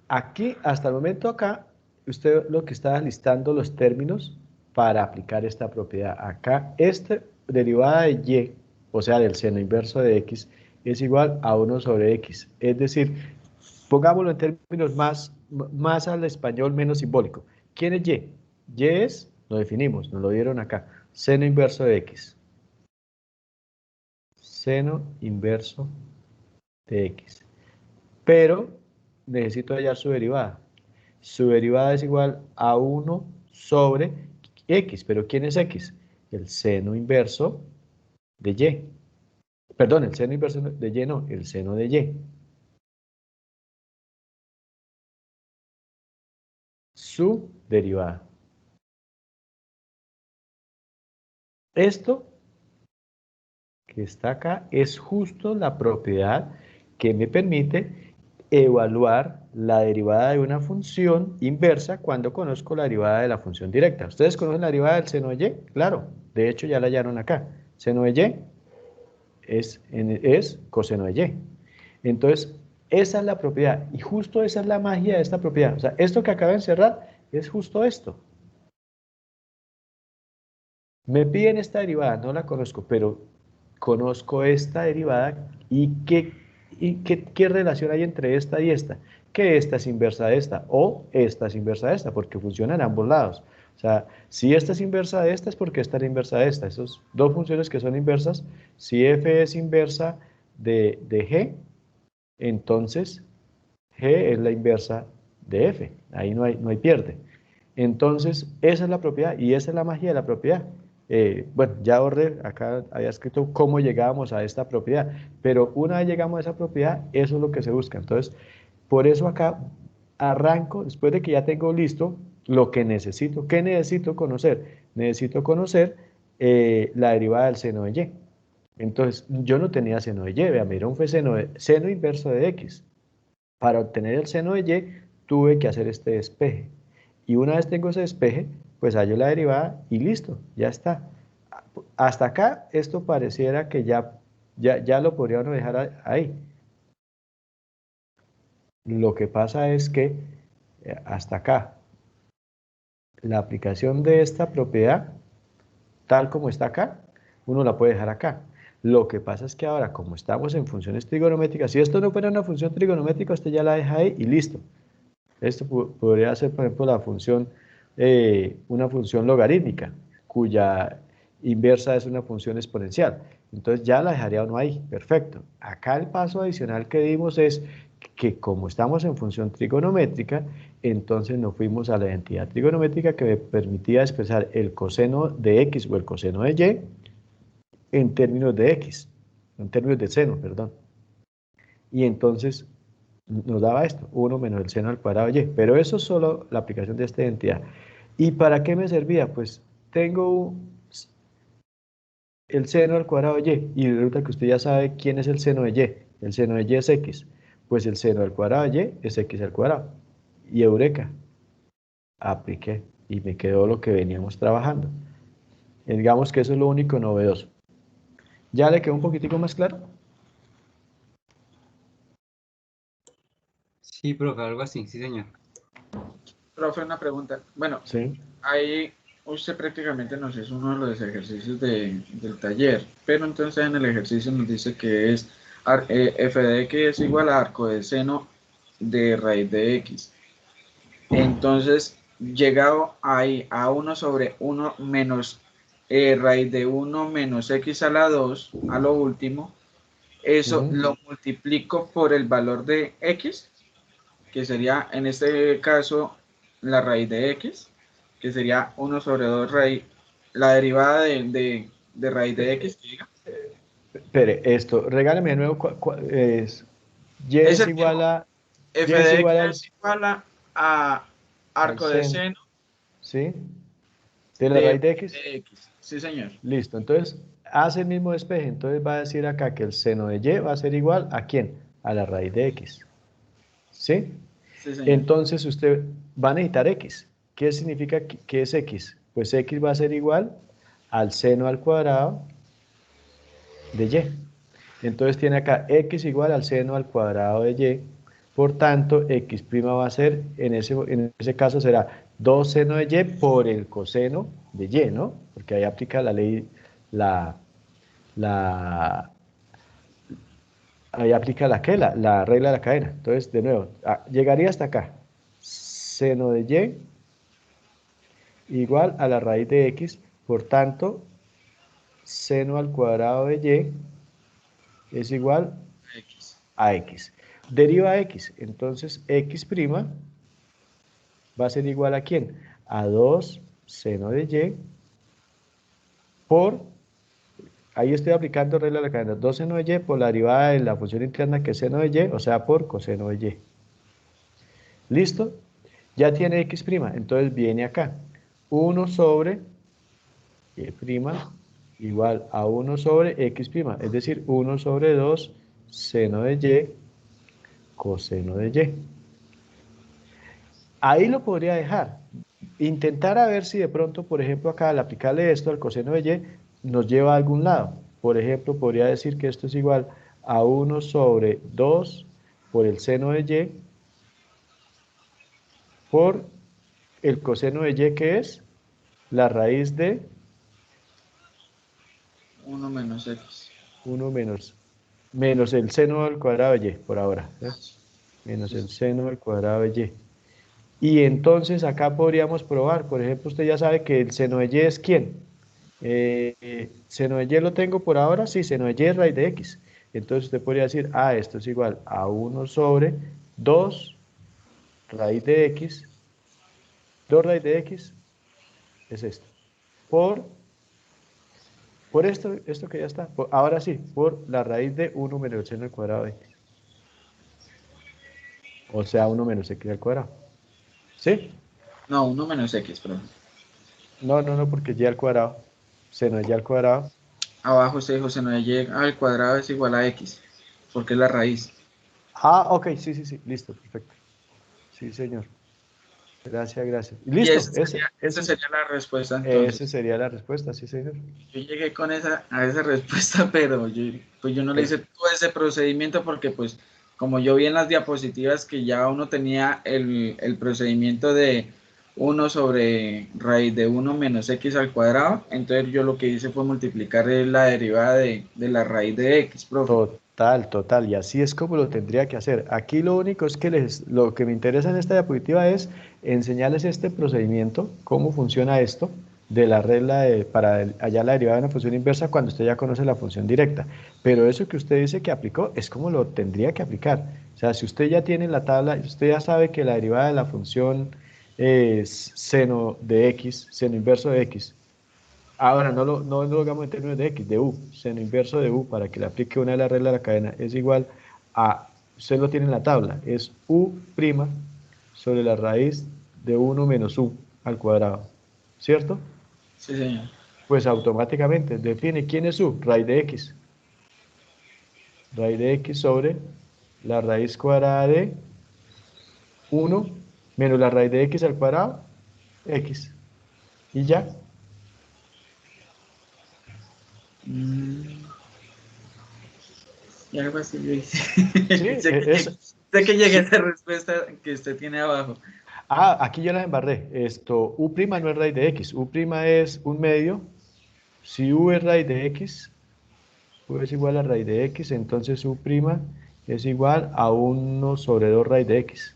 Aquí, hasta el momento acá, usted lo que está listando los términos para aplicar esta propiedad. Acá, esta derivada de y, o sea, del seno inverso de x, es igual a 1 sobre x. Es decir, pongámoslo en términos más al español, menos simbólico. ¿Quién es y? Y es, lo definimos, nos lo dieron acá, seno inverso de x. Seno inverso de x. Pero necesito hallar su derivada. Su derivada es igual a 1 sobre x. ¿Pero quién es x? El seno inverso de y. Perdón, el seno inverso de y no, el seno de y. Su derivada. Esto que está acá es justo la propiedad que me permite evaluar la derivada de una función inversa cuando conozco la derivada de la función directa. ¿Ustedes conocen la derivada del seno de y? Claro, de hecho ya la hallaron acá. Seno de y es coseno de y. Entonces, esa es la propiedad y justo esa es la magia de esta propiedad. O sea, esto que acaba de encerrar es justo esto. Me piden esta derivada, no la conozco, pero conozco esta derivada qué relación hay entre esta y esta. Que esta es inversa de esta o esta es inversa de esta, porque funciona en ambos lados. O sea, si esta es inversa de esta es porque esta es inversa de esta. Esas dos funciones que son inversas, si f es inversa de g, entonces g es la inversa de f. Ahí no hay pierde. Entonces, esa es la propiedad y esa es la magia de la propiedad. Bueno, ya ahorré, acá había escrito cómo llegábamos a esta propiedad, pero una vez llegamos a esa propiedad, eso es lo que se busca. Entonces, por eso acá arranco, después de que ya tengo listo lo que necesito. ¿Qué necesito conocer? Necesito conocer la derivada del seno de y. Entonces, yo no tenía seno de y, vea, mirón fue seno inverso de x. Para obtener el seno de y, tuve que hacer este despeje. Y una vez tengo ese despeje, pues hallo la derivada y listo, ya está. Hasta acá, esto pareciera que ya lo podría uno dejar ahí. Lo que pasa es que hasta acá, la aplicación de esta propiedad, tal como está acá, uno la puede dejar acá. Lo que pasa es que ahora, como estamos en funciones trigonométricas, si esto no fuera una función trigonométrica, usted ya la deja ahí y listo. Esto podría ser, por ejemplo, una función logarítmica, cuya inversa es una función exponencial. Entonces ya la dejaría uno ahí, perfecto. Acá el paso adicional que dimos es que como estamos en función trigonométrica, entonces nos fuimos a la identidad trigonométrica que me permitía expresar el coseno de x o el coseno de y en términos de x, en términos de seno, perdón. Y entonces nos daba esto, 1 menos el seno al cuadrado de y, pero eso es solo la aplicación de esta identidad. ¿Y para qué me servía? Pues tengo el seno al cuadrado de y resulta que usted ya sabe quién es el seno de y. El seno de y es x, pues el seno al cuadrado de y es x al cuadrado. Y eureka, apliqué y me quedó lo que veníamos trabajando. Digamos que eso es lo único novedoso. ¿Ya le quedó un poquitico más claro? Sí, profe, algo así, sí, señor. Profe, una pregunta. Bueno, Sí. ahí usted prácticamente nos hizo uno de los ejercicios del taller, pero entonces en el ejercicio nos dice que es f de x es igual a arco de seno de raíz de x. Entonces, llegado ahí a 1 sobre 1 menos raíz de 1 menos x a la 2, a lo último, eso Ujú. lo multiplico por el valor de x, que sería en este caso la raíz de x, que sería 1 sobre 2 raíz, la derivada de raíz de x, que diga. Espere, esto, regálame de nuevo, y Es es el igual a, y f es de x igual es igual a al arco de seno, seno ¿sí? De la de, raíz de x. de x. Sí, señor. Listo, entonces hace el mismo despeje, entonces va a decir acá que el seno de y va a ser igual a ¿quién? A la raíz de x, ¿sí? Sí, señor. Entonces usted va a necesitar x. ¿Qué significa que es x? Pues x va a ser igual al seno al cuadrado de y. Entonces tiene acá x igual al seno al cuadrado de y. Por tanto, x' va a ser, en ese caso será 2 seno de y por el coseno de y, ¿no? Porque ahí aplica la ley, la, la, ahí aplica la, ¿qué? La regla de la cadena. Entonces, de nuevo, llegaría hasta acá. Seno de y igual a la raíz de x. Por tanto, seno al cuadrado de y es igual X. a x. Deriva x, entonces x' va a ser igual a ¿quién? A 2 seno de y por, ahí estoy aplicando regla de la cadena, 2 seno de y por la derivada de la función interna que es seno de y, o sea, por coseno de y. ¿Listo? Ya tiene x', entonces viene acá. 1 sobre y' igual a 1 sobre x', es decir, 1 sobre 2 seno de y coseno de y. Ahí lo podría dejar. Intentar a ver si de pronto, por ejemplo, acá al aplicarle esto al coseno de y, nos lleva a algún lado. Por ejemplo, podría decir que esto es igual a 1 sobre 2 por el seno de y por el coseno de y, que es la raíz de 1 menos x. 1 menos el seno al cuadrado de y, por ahora, ¿eh? Menos Sí, el seno al cuadrado de y. Y entonces acá podríamos probar, por ejemplo, usted ya sabe que el seno de y es ¿quién? Seno de y lo tengo por ahora, sí, seno de y es raíz de x. Entonces usted podría decir, esto es igual a 1 sobre 2 raíz de x, 2 raíz de x es esto, por esto que ya está, ahora sí, por la raíz de 1 menos el seno al cuadrado de x, o sea, 1 menos x al cuadrado. ¿Sí? no, 1 menos x, perdón. No, no, no, porque y al cuadrado, seno de y al cuadrado. Abajo se dijo seno de y al cuadrado es igual a x, porque es la raíz. Ok, sí, sí, sí, listo, perfecto. Sí, señor. Gracias, gracias. Y Y listo, ese, esa ese, sería la respuesta ese entonces. sería la respuesta, sí, señor. Yo llegué con a esa respuesta, pero yo no le hice todo ese procedimiento porque pues como yo vi en las diapositivas que ya uno tenía el procedimiento de 1 sobre raíz de 1 menos x al cuadrado, entonces yo lo que hice fue multiplicar la derivada de la raíz de x, profe. Total, total, y así es como lo tendría que hacer. Aquí lo único es que lo que me interesa en esta diapositiva es enseñarles este procedimiento, cómo funciona esto, de la regla para hallar la derivada de una función inversa cuando usted ya conoce la función directa. Pero eso que usted dice que aplicó es como lo tendría que aplicar. O sea, si usted ya tiene la tabla, usted ya sabe que la derivada de la función es seno de x, seno inverso de x. Ahora, no lo hagamos en términos de x, de u, seno inverso de u, para que le aplique una de las reglas de la cadena, es igual a, usted lo tiene en la tabla, es u' sobre la raíz de 1 menos u al cuadrado, ¿cierto? Sí, señor. Pues automáticamente define quién es u, raíz de x sobre la raíz cuadrada de 1 menos la raíz de x al cuadrado, x, y ya. Mm, y algo así yo hice. Sí, Sé que llegué a sí. esa respuesta que usted tiene abajo. Aquí yo la embarré. Esto, u' no es raíz de x. U' es un medio. Si u es raíz de x, u es igual a raíz de x, entonces u' es igual a 1 sobre 2 raíz de x.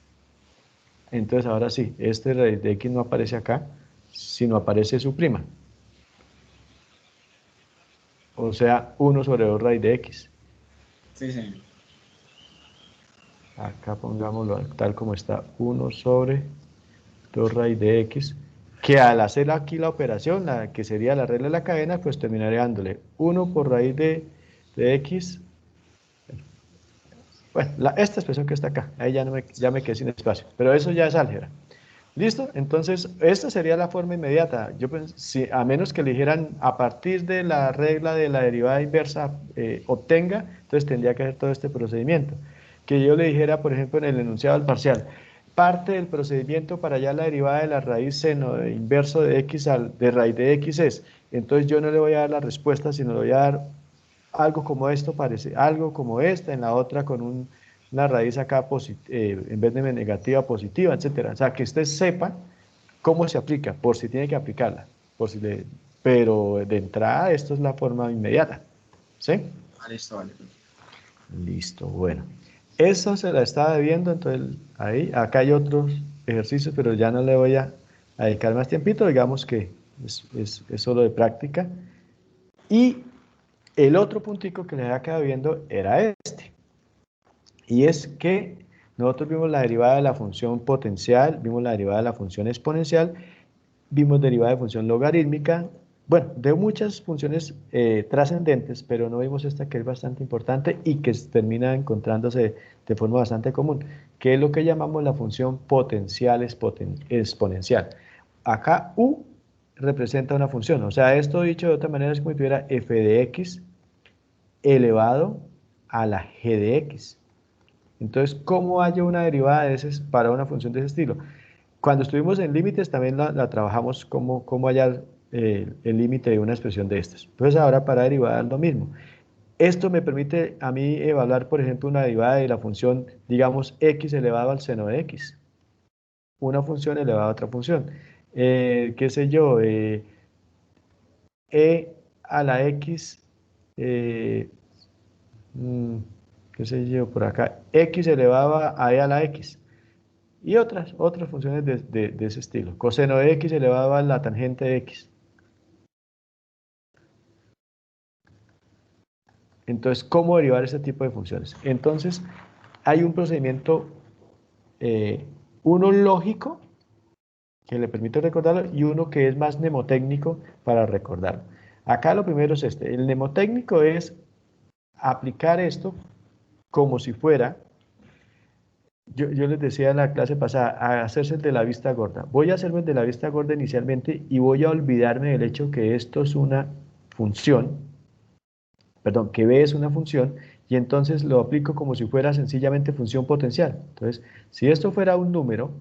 Entonces ahora sí, este raíz de x no aparece acá, sino aparece su prima. O sea, 1 sobre 2 raíz de x. Sí, sí. Acá pongámoslo tal como está, 1 sobre 2 raíz de x, que al hacer aquí la operación, la que sería la regla de la cadena, pues terminaría dándole 1 por raíz de x. Bueno, esta expresión que está acá, ahí ya me quedé sin espacio, pero eso ya es álgebra. ¿Listo? Entonces, esta sería la forma inmediata. Yo a menos que eligieran a partir de la regla de la derivada inversa obtenga, entonces tendría que hacer todo este procedimiento. Que yo le dijera, por ejemplo, en el enunciado del parcial, parte del procedimiento para hallar la derivada de la raíz seno de inverso de x de raíz de x es. Entonces yo no le voy a dar la respuesta, sino le voy a dar algo como esto, parece, algo como esta, en la otra con una raíz acá en vez de negativa, positiva, etcétera. O sea, que usted sepa cómo se aplica, por si tiene que aplicarla, pero de entrada esto es la forma inmediata. ¿Sí? Ah, listo, vale. Listo, bueno. Eso se la estaba viendo, entonces ahí, acá hay otros ejercicios, pero ya no le voy a dedicar más tiempito, digamos que es solo de práctica. Y el otro puntico que les había quedado viendo era este. Y es que nosotros vimos la derivada de la función potencial, vimos la derivada de la función exponencial, vimos derivada de función logarítmica, bueno, de muchas funciones trascendentes, pero no vimos esta que es bastante importante y que termina encontrándose de forma bastante común, que es lo que llamamos la función potencial exponencial. Acá U representa una función, o sea, esto dicho de otra manera es como si tuviera f de x elevado a la g de x. Entonces, ¿cómo hallo una derivada de ese para una función de ese estilo? Cuando estuvimos en límites también la trabajamos cómo hallar el límite de una expresión de estas. Entonces ahora para derivadas lo mismo. Esto me permite a mí evaluar, por ejemplo, una derivada de la función, digamos, x elevado al seno de x. Una función elevada a otra función. ¿Qué sé yo? E a la x, eh, mm, qué sé yo, por acá, x elevado a e a la x. Y otras funciones de ese estilo. Coseno de x elevado a la tangente de x. Entonces, ¿cómo derivar ese tipo de funciones? Entonces, hay un procedimiento, uno lógico, que le permite recordarlo, y uno que es más mnemotécnico para recordarlo. Acá lo primero es este. El mnemotécnico es aplicar esto como si fuera, yo les decía en la clase pasada, a hacerse el de la vista gorda. Voy a hacerme el de la vista gorda inicialmente y voy a olvidarme del hecho que esto es una función, perdón, que B es una función, y entonces lo aplico como si fuera sencillamente función potencial. Entonces, si esto fuera un número,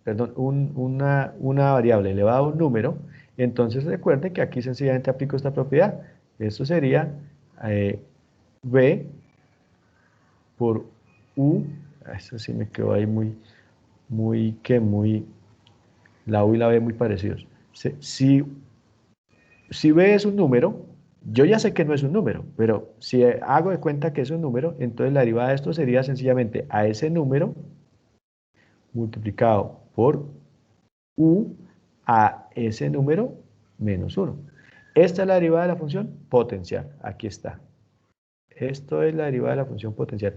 perdón, una variable elevada a un número, entonces recuerden que aquí sencillamente aplico esta propiedad. Esto sería B por U, eso sí me quedó ahí la U y la B muy parecidos. Si B es un número, yo ya sé que no es un número, pero si hago de cuenta que es un número, entonces la derivada de esto sería sencillamente a ese número multiplicado por U a ese número menos 1. Esta es la derivada de la función potencial. Aquí está. Esto es la derivada de la función potencial.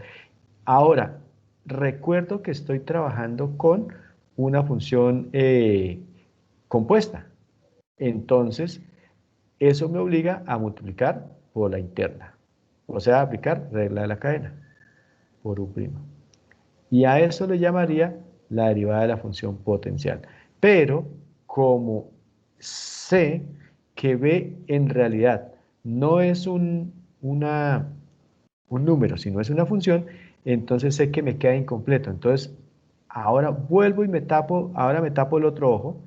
Ahora, recuerdo que estoy trabajando con una función compuesta. Entonces, eso me obliga a multiplicar por la interna. O sea, aplicar regla de la cadena por U'. Y a eso le llamaría la derivada de la función potencial. Pero como sé que B en realidad no es un número, sino es una función, entonces sé que me queda incompleto. Entonces, ahora vuelvo y ahora me tapo el otro ojo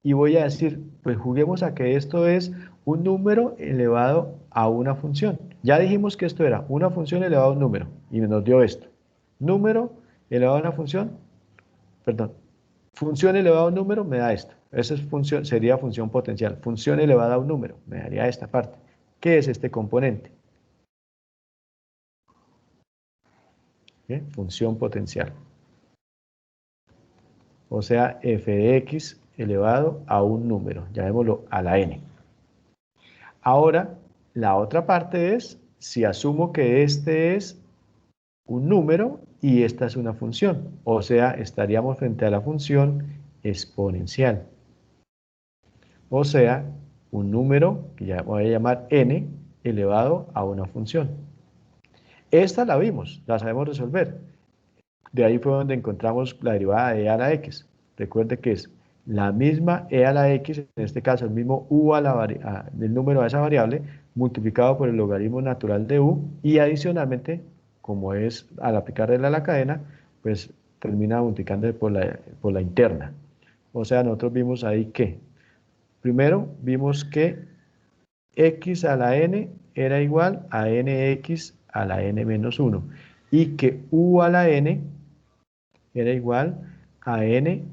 y voy a decir, pues juguemos a que esto es un número elevado a una función. Ya dijimos que esto era una función elevada a un número y nos dio esto. Número elevado a una función, perdón, función elevada a un número me da esto. Esa es sería función potencial. Función elevada a un número me daría esta parte. ¿Qué es este componente? ¿Bien? Función potencial. O sea, f de x elevado a un número, llamémoslo a la n. Ahora, la otra parte es si asumo que este es un número y esta es una función, o sea, estaríamos frente a la función exponencial. O sea, un número que ya voy a llamar n elevado a una función. Esta la vimos, la sabemos resolver. De ahí fue donde encontramos la derivada de e a la x. Recuerde que es la misma e a la x, en este caso el mismo u del número a esa variable, multiplicado por el logaritmo natural de u, y adicionalmente, como es al aplicar regla a la cadena, pues termina multiplicando por la interna. O sea, nosotros vimos ahí que, primero vimos que x a la n era igual a nx a la n menos 1, y que u a la n era igual a n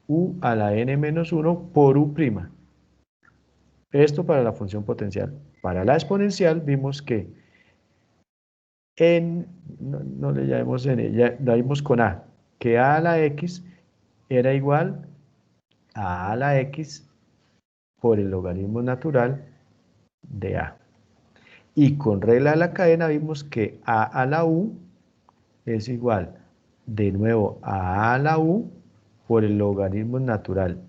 u a la n menos 1 por u'. Esto para la función potencial. Para la exponencial vimos que no le llamemos n, ya la vimos con a, que a la x era igual a la x por el logaritmo natural de a. Y con regla de la cadena vimos que a la u es igual de nuevo a la u por el logaritmo natural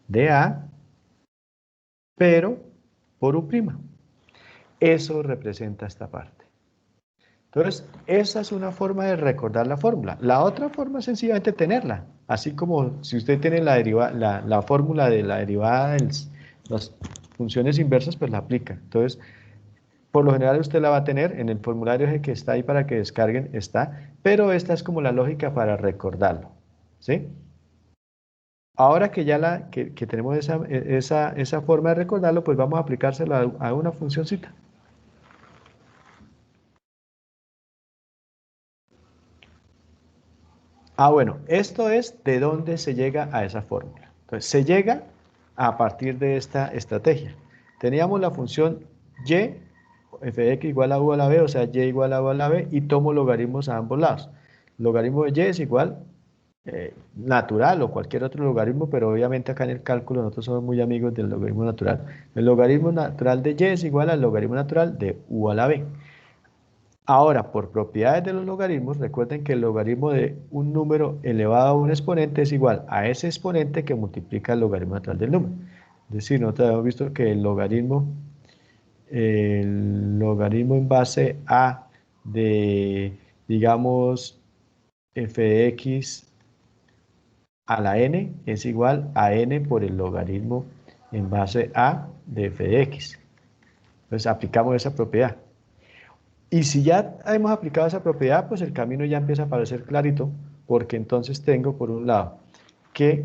de a, pero por u'. Eso representa esta parte. Entonces, esa es una forma de recordar la fórmula. La otra forma es sencillamente tenerla. Así como si usted tiene la fórmula de la derivada de las funciones inversas, pues la aplica. Entonces, por lo general usted la va a tener en el formulario ese que está ahí para que descarguen, está, pero esta es como la lógica para recordarlo, ¿sí? Ahora que ya que tenemos esa forma de recordarlo, pues vamos a aplicársela a una funcióncita. Bueno, esto es de dónde se llega a esa fórmula. Entonces, se llega a partir de esta estrategia. Teníamos la función y, f de x igual a u a la b, o sea, y igual a u a la b, y tomo logaritmos a ambos lados. Logaritmo de y es igual natural o cualquier otro logaritmo, pero obviamente acá en el cálculo nosotros somos muy amigos del logaritmo natural. El logaritmo natural de y es igual al logaritmo natural de u a la b. Ahora, por propiedades de los logaritmos, recuerden que el logaritmo de un número elevado a un exponente es igual a ese exponente que multiplica el logaritmo natural del número. Es decir, nosotros hemos visto que el logaritmo en base a de, digamos, f de x a la n es igual a n por el logaritmo en base a de f de x. Entonces aplicamos esa propiedad. Y si ya hemos aplicado esa propiedad, pues el camino ya empieza a parecer clarito, porque entonces tengo por un lado que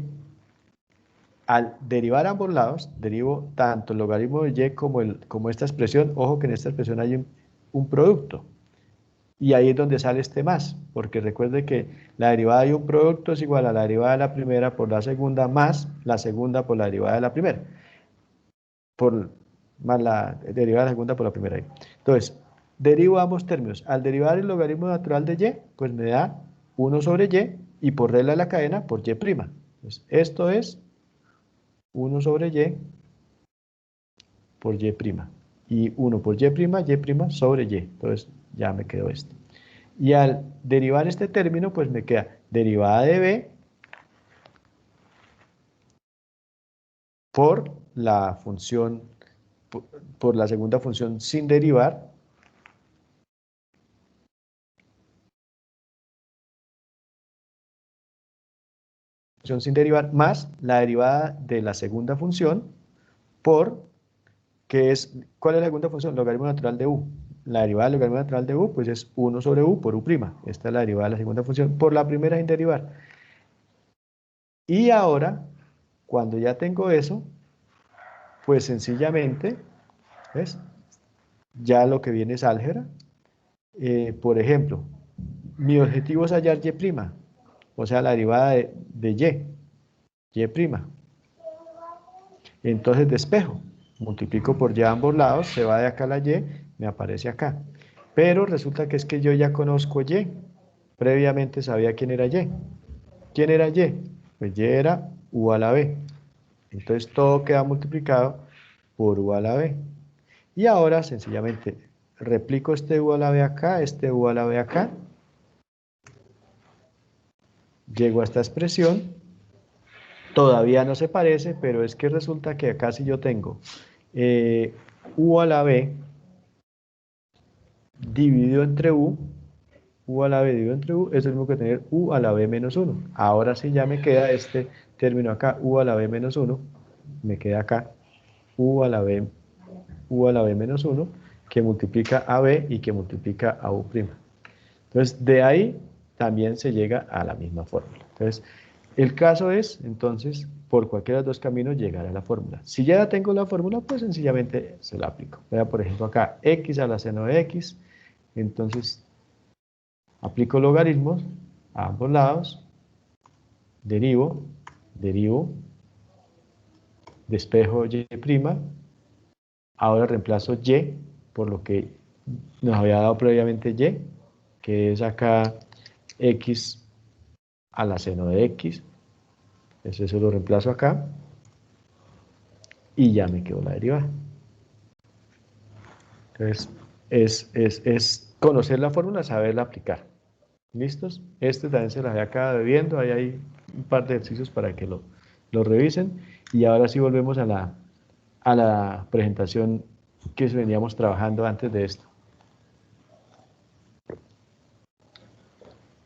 al derivar ambos lados, derivo tanto el logaritmo de y como esta expresión. Ojo que en esta expresión hay un producto. Y ahí es donde sale este más, porque recuerde que la derivada de un producto es igual a la derivada de la primera por la segunda más la segunda por la derivada de la primera. Más la derivada de la segunda por la primera. Entonces, derivo ambos términos. Al derivar el logaritmo natural de y, pues me da 1 sobre y por regla de la cadena por y'. Entonces, esto es 1 sobre y por y'. Y 1 por y' sobre y. Entonces, ya me quedó esto. Y al derivar este término, pues me queda derivada de b por la función, por la segunda función sin derivar, más la derivada de la segunda función por, ¿cuál es la segunda función? Logaritmo natural de u. La derivada del logaritmo natural de u, pues es 1 sobre u por u'. Esta es la derivada de la segunda función por la primera sin derivar. Y ahora, cuando ya tengo eso, pues sencillamente, ¿ves? Ya lo que viene es álgebra. Por ejemplo, mi objetivo es hallar y', o sea, la derivada de y'. Entonces despejo, multiplico por y a ambos lados, se va de acá la y, me aparece acá. Pero resulta que es que yo ya conozco y, previamente sabía quién era y. ¿Quién era y? Pues y era u a la b. Entonces todo queda multiplicado por u a la b. Y ahora sencillamente replico este u a la b acá, este u a la b acá, llego a esta expresión, todavía no se parece, pero es que resulta que acá si yo tengo u a la b dividido entre u a la b dividido entre u es el mismo que tener u a la b menos 1. Ahora sí ya me queda este término acá, u a la b menos 1, me queda acá u a la b menos 1, que multiplica a b y que multiplica a u'. Entonces, de ahí también se llega a la misma fórmula. Entonces, el caso es, entonces, por cualquiera de los dos caminos llegar a la fórmula. Si ya tengo la fórmula, pues sencillamente se la aplico. Vea, por ejemplo, acá, x a la seno de x, entonces, aplico logaritmos a ambos lados, derivo, despejo y', ahora reemplazo y por lo que nos había dado previamente y, que es acá x a la seno de x, eso lo reemplazo acá, y ya me quedó la derivada. Entonces, es conocer la fórmula, saberla aplicar. ¿Listos? Este también se las había acabado viendo, ahí hay un par de ejercicios para que lo revisen, y ahora sí volvemos a la presentación que veníamos trabajando antes de esto.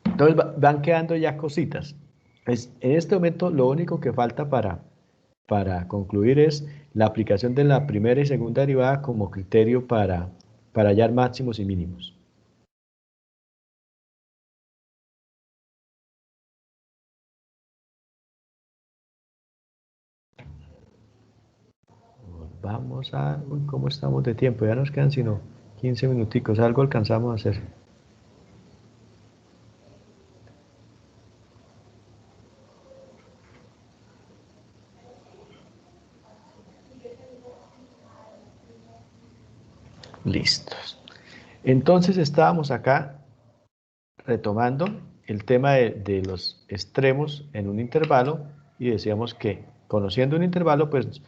Entonces van quedando ya cositas. En este momento lo único que falta para concluir es la aplicación de la primera y segunda derivada como criterio para hallar máximos y mínimos. Vamos a... Uy, ¿cómo estamos de tiempo? Ya nos quedan sino 15 minuticos. Algo alcanzamos a hacer. Listos. Entonces estábamos acá retomando el tema de los extremos en un intervalo y decíamos que conociendo un intervalo, pues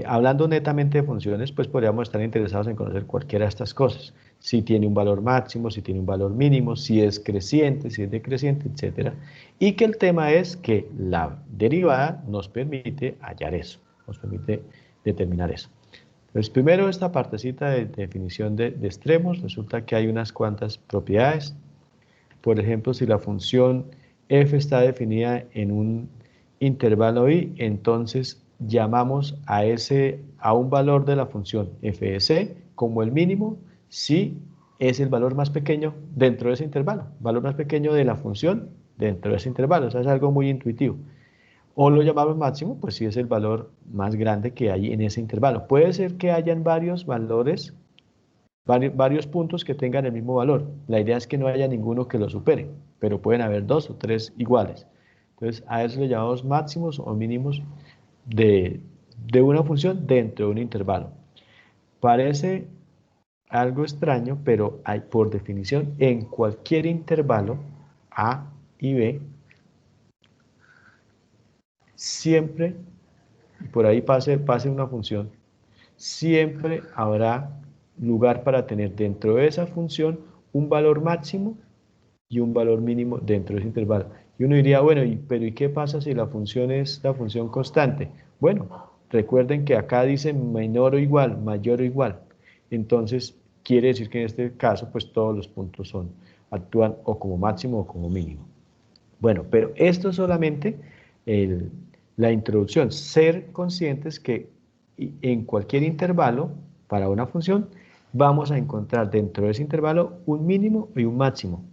hablando netamente de funciones, pues podríamos estar interesados en conocer cualquiera de estas cosas. Si tiene un valor máximo, si tiene un valor mínimo, si es creciente, si es decreciente, etc. Y que el tema es que la derivada nos permite hallar eso, nos permite determinar eso. Entonces, primero esta partecita de definición de extremos, resulta que hay unas cuantas propiedades. Por ejemplo, si la función f está definida en un intervalo i, entonces llamamos a un valor de la función f de c como el mínimo si es el valor más pequeño dentro de ese intervalo, valor más pequeño de la función dentro de ese intervalo. O sea, es algo muy intuitivo. O lo llamamos máximo, pues si es el valor más grande que hay en ese intervalo. Puede ser que hayan varios valores, varios puntos que tengan el mismo valor. La idea es que no haya ninguno que lo supere, pero pueden haber 2 o 3 iguales. Entonces, a eso le llamamos máximos o mínimos de una función dentro de un intervalo. Parece algo extraño, pero hay, por definición, en cualquier intervalo A y B, siempre, por ahí pase una función, siempre habrá lugar para tener dentro de esa función un valor máximo y un valor mínimo dentro de ese intervalo. Y uno diría, bueno, pero ¿y qué pasa si la función es la función constante? Bueno, recuerden que acá dice menor o igual, mayor o igual. Entonces, quiere decir que en este caso, pues todos los puntos actúan o como máximo o como mínimo. Bueno, pero esto es solamente la introducción. Ser conscientes que en cualquier intervalo, para una función, vamos a encontrar dentro de ese intervalo un mínimo y un máximo.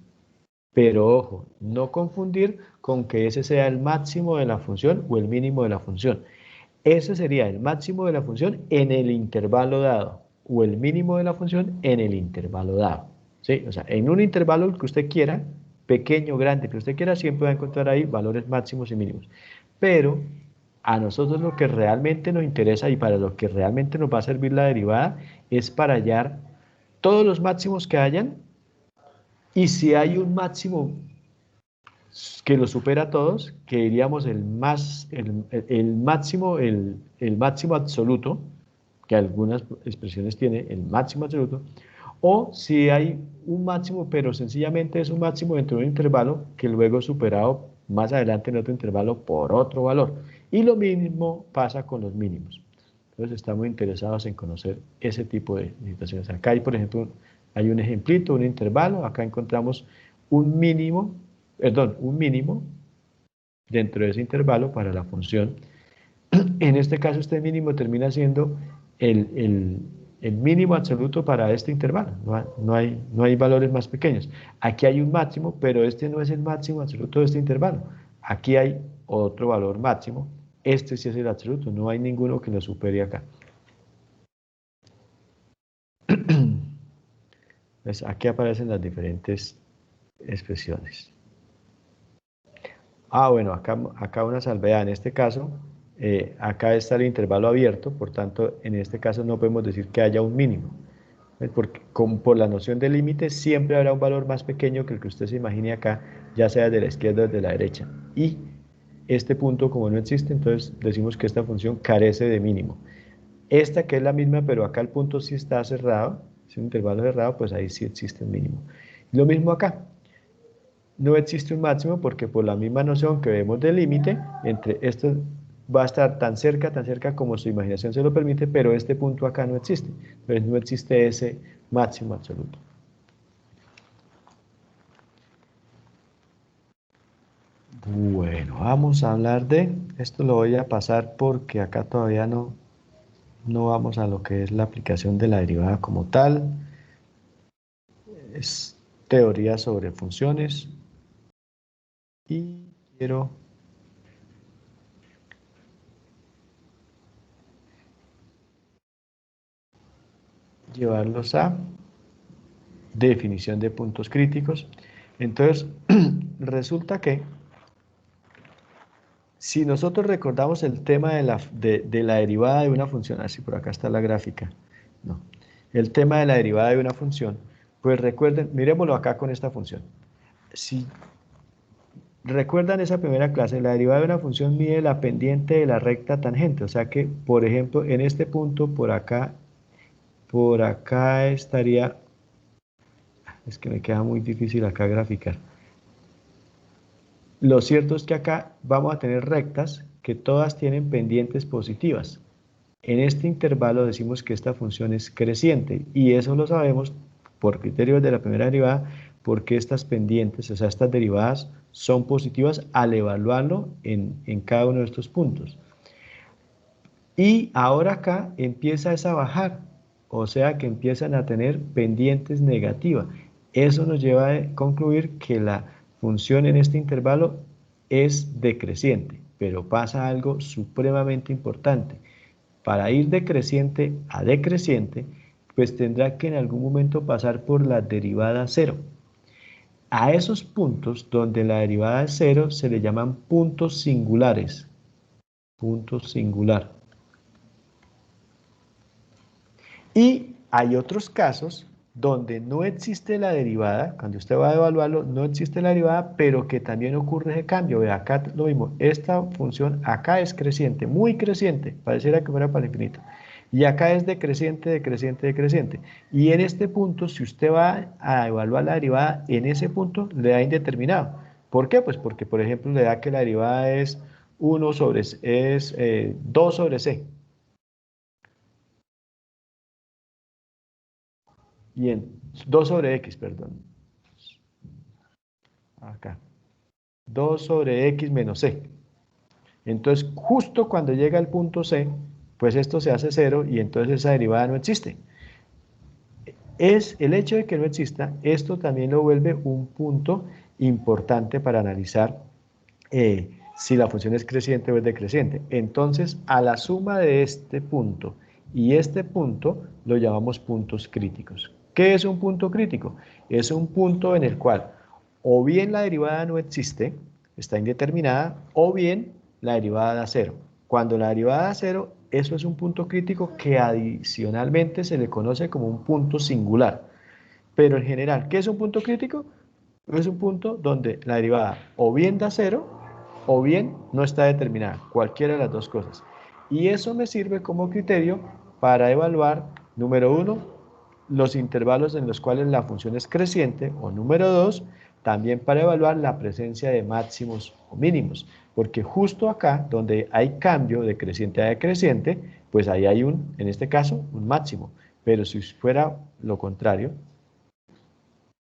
Pero ojo, no confundir con que ese sea el máximo de la función o el mínimo de la función. Ese sería el máximo de la función en el intervalo dado o el mínimo de la función en el intervalo dado. ¿Sí? O sea, en un intervalo que usted quiera, pequeño, grande, que usted quiera, siempre va a encontrar ahí valores máximos y mínimos. Pero a nosotros lo que realmente nos interesa y para lo que realmente nos va a servir la derivada es para hallar todos los máximos que hayan. Y si hay un máximo que lo supera a todos, que diríamos el máximo absoluto, que algunas expresiones tiene, el máximo absoluto, o si hay un máximo, pero sencillamente es un máximo dentro de un intervalo que luego es superado más adelante en otro intervalo por otro valor. Y lo mismo pasa con los mínimos. Entonces estamos interesados en conocer ese tipo de situaciones. Acá hay, por ejemplo, hay un ejemplito, un intervalo, acá encontramos un mínimo, un mínimo dentro de ese intervalo para la función. En este caso, este mínimo termina siendo el mínimo absoluto para este intervalo. No hay valores más pequeños. Aquí hay un máximo, pero este no es el máximo absoluto de este intervalo. Aquí hay otro valor máximo. Este sí es el absoluto. No hay ninguno que lo supere acá. Pues aquí aparecen las diferentes expresiones. Bueno, acá una salvedad. En este caso, acá está el intervalo abierto, por tanto, en este caso no podemos decir que haya un mínimo. Porque por la noción de límite siempre habrá un valor más pequeño que el que usted se imagine acá, ya sea de la izquierda o de la derecha. Y este punto, como no existe, entonces decimos que esta función carece de mínimo. Esta que es la misma, pero acá el punto sí está cerrado, es un intervalo cerrado, pues ahí sí existe un mínimo. Lo mismo acá. No existe un máximo porque por la misma noción que vemos del límite, entre estos va a estar tan cerca como su imaginación se lo permite, pero este punto acá no existe. Entonces no existe ese máximo absoluto. Bueno, vamos a hablar de, esto lo voy a pasar porque acá todavía no vamos a lo que es la aplicación de la derivada como tal. Es teoría sobre funciones y quiero llevarlos a definición de puntos críticos. Entonces, resulta que si nosotros recordamos el tema de la derivada de una función, así por acá está la gráfica, no, el tema de la derivada de una función, pues recuerden, miremoslo acá con esta función. Si recuerdan esa primera clase, la derivada de una función mide la pendiente de la recta tangente, o sea que, por ejemplo, en este punto, por acá estaría, es que me queda muy difícil acá graficar. Lo cierto es que acá vamos a tener rectas que todas tienen pendientes positivas. En este intervalo decimos que esta función es creciente y eso lo sabemos por criterios de la primera derivada porque estas pendientes, o sea, estas derivadas son positivas al evaluarlo en cada uno de estos puntos. Y ahora acá empieza a bajar, o sea que empiezan a tener pendientes negativas. Eso nos lleva a concluir que la función en este intervalo es decreciente, pero pasa algo supremamente importante. Para ir de creciente a decreciente, pues tendrá que en algún momento pasar por la derivada cero. A esos puntos donde la derivada es cero se le llaman puntos singulares. Punto singular. Y hay otros casos donde no existe la derivada, cuando usted va a evaluarlo, no existe la derivada, pero que también ocurre ese cambio. Ve, acá lo mismo, esta función acá es creciente, muy creciente, pareciera que fuera para el infinito. Y acá es decreciente, decreciente, decreciente. Y en este punto, si usted va a evaluar la derivada, en ese punto le da indeterminado. ¿Por qué? Pues porque, por ejemplo, le da que la derivada es 2 sobre c. Y en 2 sobre x, perdón. Acá. 2 sobre x menos c. Entonces, justo cuando llega al punto c, pues esto se hace 0 y entonces esa derivada no existe. Es el hecho de que no exista, esto también lo vuelve un punto importante para analizar si la función es creciente o es decreciente. Entonces, a la suma de este punto y este punto lo llamamos puntos críticos. ¿Qué es un punto crítico? Es un punto en el cual o bien la derivada no existe, está indeterminada, o bien la derivada da cero. Cuando la derivada da cero, eso es un punto crítico que adicionalmente se le conoce como un punto singular. Pero en general, ¿qué es un punto crítico? Es un punto donde la derivada o bien da cero o bien no está determinada, cualquiera de las dos cosas. Y eso me sirve como criterio para evaluar, número uno, los intervalos en los cuales la función es creciente, o número 2, también para evaluar la presencia de máximos o mínimos, porque justo acá, donde hay cambio de creciente a decreciente, pues ahí hay en este caso, un máximo, pero si fuera lo contrario,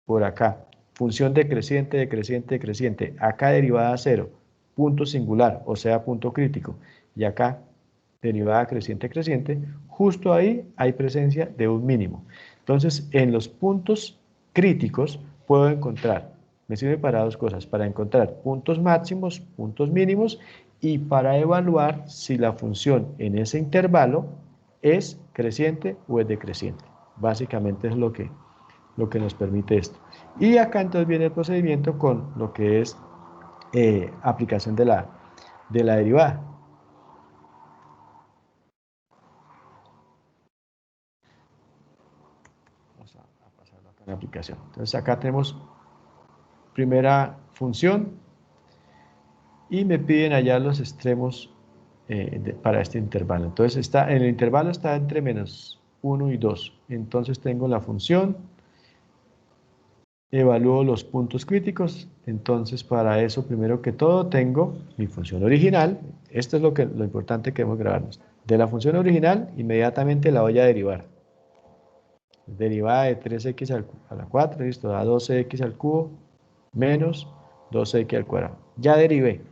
por acá, función decreciente, decreciente, decreciente, acá derivada a 0, punto singular, o sea, punto crítico, y acá derivada creciente, creciente, justo ahí hay presencia de un mínimo. Entonces, en los puntos críticos puedo encontrar, me sirve para dos cosas, para encontrar puntos máximos, puntos mínimos, y para evaluar si la función en ese intervalo es creciente o es decreciente. Básicamente es lo que nos permite esto. Y acá entonces viene el procedimiento con lo que es aplicación de la derivada. Vamos a pasarlo acá en la aplicación. Entonces acá tenemos primera función y me piden allá los extremos para este intervalo. Entonces en el intervalo está entre menos 1 y 2. Entonces tengo la función, evalúo los puntos críticos. Entonces para eso primero que todo tengo mi función original. Esto es lo importante que debemos grabarnos. De la función original inmediatamente la voy a derivar. Derivada de 3x a la 4, listo, da 12x al cubo menos 12x al cuadrado. Ya derivé.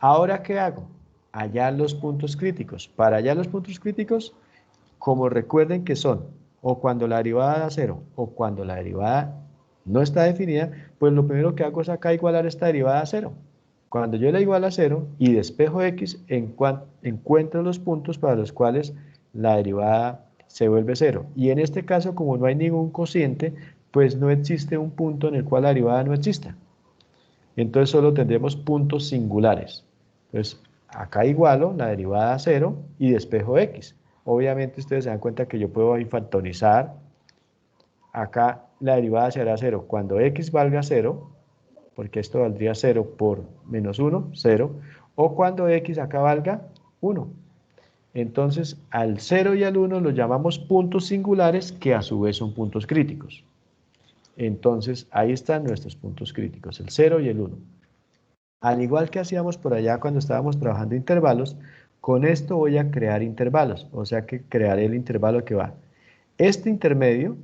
Ahora, ¿qué hago? Hallar los puntos críticos. Para hallar los puntos críticos, como recuerden que son o cuando la derivada da 0 o cuando la derivada no está definida, pues lo primero que hago es acá igualar esta derivada a 0. Cuando yo la igualo a 0 y despejo x, encuentro los puntos para los cuales la derivada se vuelve 0. Y en este caso, como no hay ningún cociente, pues no existe un punto en el cual la derivada no exista. Entonces solo tendremos puntos singulares. Entonces acá igualo la derivada a 0 y despejo x. Obviamente ustedes se dan cuenta que yo puedo infactorizar. Acá la derivada será 0 cuando x valga 0, porque esto valdría 0 por menos 1, 0, o cuando x acá valga 1. Entonces, al 0 y al 1 los llamamos puntos singulares, que a su vez son puntos críticos. Entonces, ahí están nuestros puntos críticos, el 0 y el 1. Al igual que hacíamos por allá cuando estábamos trabajando intervalos, con esto voy a crear intervalos, o sea que crearé el intervalo que va. Este intermedio,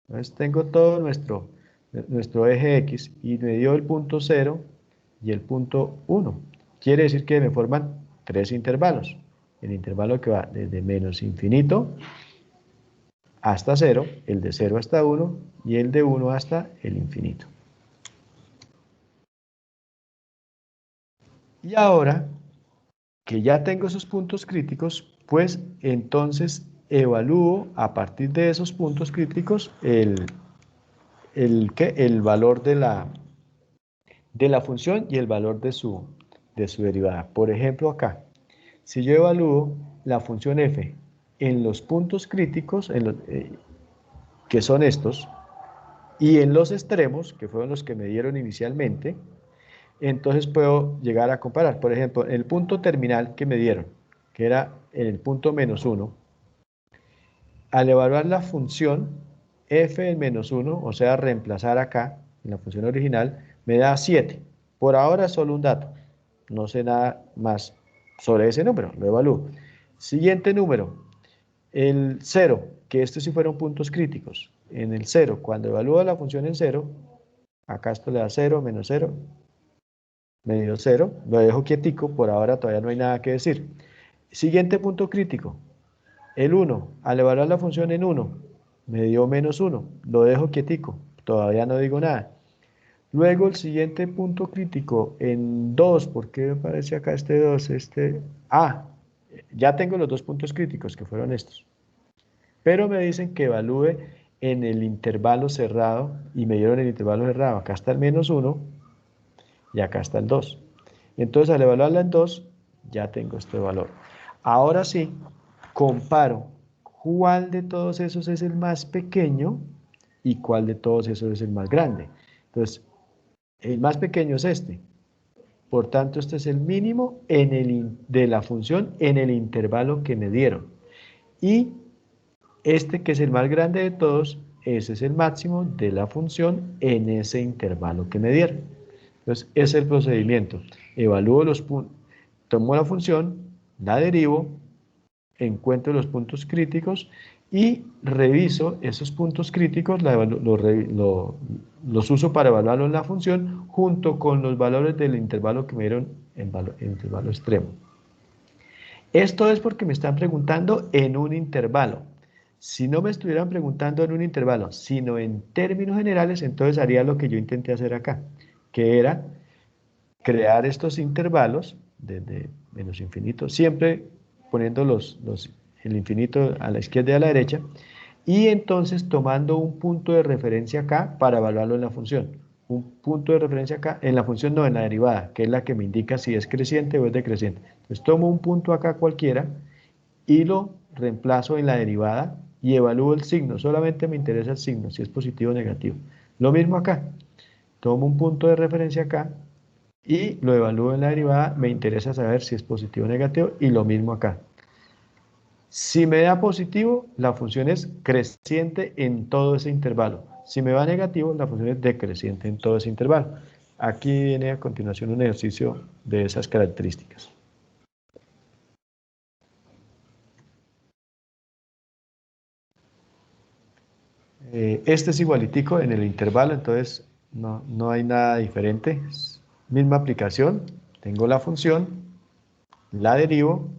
entonces tengo todo nuestro eje X y me dio el punto 0 y el punto 1. Quiere decir que me forman tres intervalos. El intervalo que va desde menos infinito hasta 0, el de 0 hasta 1 y el de 1 hasta el infinito. Y ahora que ya tengo esos puntos críticos, pues entonces evalúo a partir de esos puntos críticos el valor de la función y el valor de su derivada. Por ejemplo, acá, si yo evalúo la función f en los puntos críticos, que son estos, y en los extremos, que fueron los que me dieron inicialmente, entonces puedo llegar a comparar. Por ejemplo, el punto terminal que me dieron, que era en el punto menos 1, al evaluar la función f en menos 1, o sea, reemplazar acá, en la función original, me da 7. Por ahora es solo un dato, no sé nada más sobre ese número, lo evalúo. Siguiente número, el 0, que estos sí fueron puntos críticos. En el 0, cuando evalúo la función en 0, acá esto le da 0, menos 0, me dio 0, lo dejo quietico, por ahora todavía no hay nada que decir. Siguiente punto crítico, el 1, al evaluar la función en 1, me dio menos 1, lo dejo quietico, todavía no digo nada. Luego el siguiente punto crítico en 2, ¿por qué me aparece acá este 2? Ya tengo los dos puntos críticos que fueron estos. Pero me dicen que evalúe en el intervalo cerrado y me dieron el intervalo cerrado. Acá está el menos 1 y acá está el 2. Entonces al evaluarla en 2 ya tengo este valor. Ahora sí, comparo cuál de todos esos es el más pequeño y cuál de todos esos es el más grande. Entonces, el más pequeño es este. Por tanto, este es el mínimo de la función en el intervalo que me dieron. Y Este que es el más grande de todos, ese es el máximo de la función en ese intervalo que me dieron. Entonces, ese es el procedimiento. Evalúo los puntos, tomo la función, la derivo, encuentro los puntos críticos y reviso esos puntos críticos, los uso para evaluarlo en la función junto con los valores del intervalo que me dieron en intervalo extremo. Esto es porque me están preguntando en un intervalo. Si no me estuvieran preguntando en un intervalo, sino en términos generales, entonces haría lo que yo intenté hacer acá, que era crear estos intervalos desde menos infinito, siempre poniendo el infinito a la izquierda y a la derecha, y entonces tomando un punto de referencia acá para evaluarlo en la función. Un punto de referencia acá, en la función no, en la derivada, que es la que me indica si es creciente o es decreciente. Entonces tomo un punto acá cualquiera y lo reemplazo en la derivada y evalúo el signo. Solamente me interesa el signo, si es positivo o negativo. Lo mismo acá. Tomo un punto de referencia acá y lo evalúo en la derivada. Me interesa saber si es positivo o negativo y lo mismo acá. Si me da positivo, la función es creciente en todo ese intervalo. Si me da negativo, la función es decreciente en todo ese intervalo. Aquí viene a continuación un ejercicio de esas características. Este es igualitico en el intervalo, entonces no hay nada diferente. Misma aplicación, tengo la función, la derivo,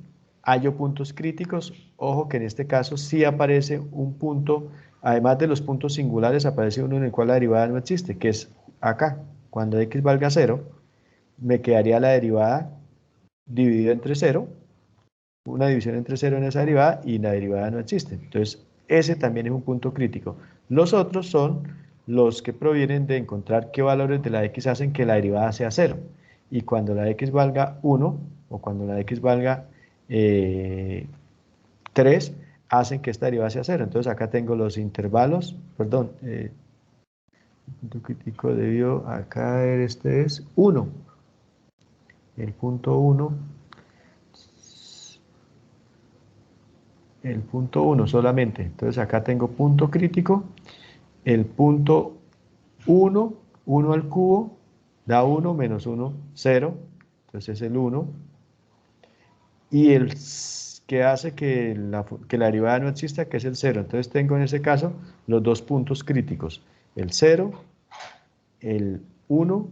hallo puntos críticos. Ojo que en este caso sí aparece un punto, además de los puntos singulares, aparece uno en el cual la derivada no existe, que es acá. Cuando x valga 0, me quedaría la derivada dividida entre 0, una división entre 0 en esa derivada y la derivada no existe. Entonces, ese también es un punto crítico. Los otros son los que provienen de encontrar qué valores de la x hacen que la derivada sea 0. Y cuando la x valga 1 o cuando la x valga 3, hacen que esta derivada sea 0. Entonces, acá tengo los intervalos, perdón, el punto crítico debió acá, este es 1. El punto 1. El punto 1 solamente. Entonces acá tengo punto crítico, el punto 1, 1 al cubo, da 1 menos 1, 0. Entonces es el 1. Y el que hace que la derivada no exista, que es el 0. Entonces tengo en ese caso los dos puntos críticos. El 0, el 1,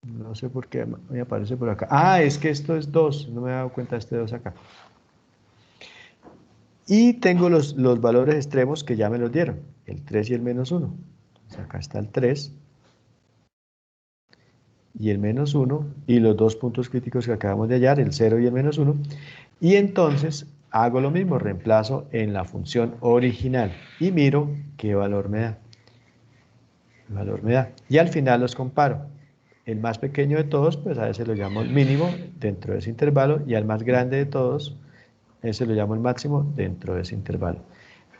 no sé por qué me aparece por acá. Ah, es que esto es 2, no me he dado cuenta de este 2 acá. Y tengo los valores extremos que ya me los dieron, el 3 y el menos 1. Entonces acá está el 3 y el menos 1 y los dos puntos críticos que acabamos de hallar, el 0 y el menos 1. Y entonces hago lo mismo, reemplazo en la función original y miro qué valor me da. ¿Qué valor me da? Y al final los comparo. El más pequeño de todos, pues a ese lo llamo el mínimo dentro de ese intervalo y al más grande de todos, ese lo llamo el máximo dentro de ese intervalo.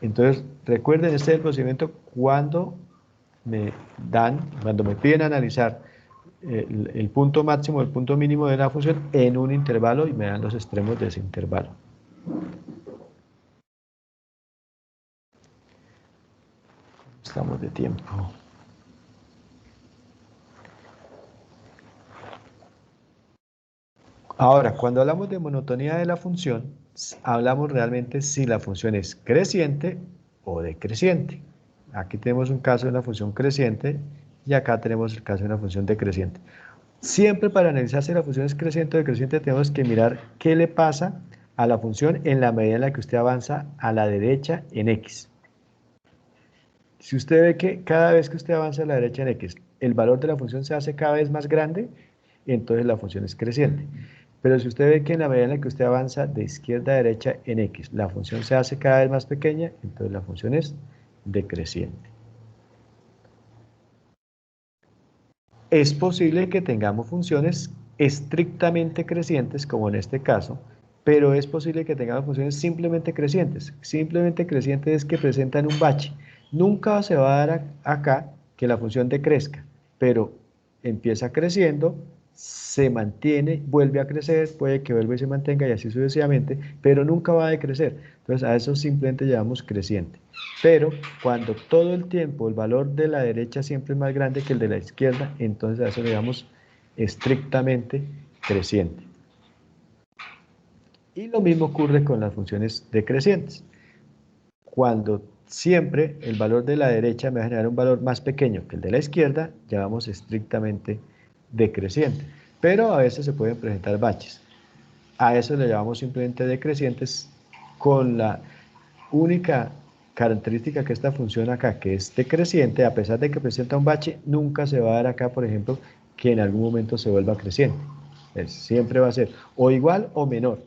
Entonces, recuerden, este es el procedimiento cuando me piden analizar el punto máximo, el punto mínimo de la función en un intervalo y me dan los extremos de ese intervalo. Estamos de tiempo. Ahora, cuando hablamos de monotonía de la función, hablamos realmente si la función es creciente o decreciente. Aquí tenemos un caso de una función creciente y acá tenemos el caso de una función decreciente. Siempre para analizar si la función es creciente o decreciente tenemos que mirar qué le pasa a la función en la medida en la que usted avanza a la derecha en x. Si usted ve que cada vez que usted avanza a la derecha en x, el valor de la función se hace cada vez más grande, entonces la función es creciente. Pero si usted ve que en la medida en la que usted avanza de izquierda a derecha en x, la función se hace cada vez más pequeña, entonces la función es decreciente. Es posible que tengamos funciones estrictamente crecientes, como en este caso, pero es posible que tengamos funciones simplemente crecientes. Simplemente crecientes es que presentan un bache. Nunca se va a dar acá que la función decrezca, pero empieza creciendo, se mantiene, vuelve a crecer, puede que vuelva y se mantenga y así sucesivamente, pero nunca va a decrecer. Entonces a eso simplemente llamamos creciente. Pero cuando todo el tiempo el valor de la derecha siempre es más grande que el de la izquierda, entonces a eso le llamamos estrictamente creciente. Y lo mismo ocurre con las funciones decrecientes. Cuando siempre el valor de la derecha me va a generar un valor más pequeño que el de la izquierda, llamamos estrictamente decreciente. Pero a veces se pueden presentar baches. A eso le llamamos simplemente decrecientes, con la única característica que esta función acá, que es decreciente, a pesar de que presenta un bache, nunca se va a dar acá, por ejemplo, que en algún momento se vuelva creciente. Siempre va a ser o igual o menor.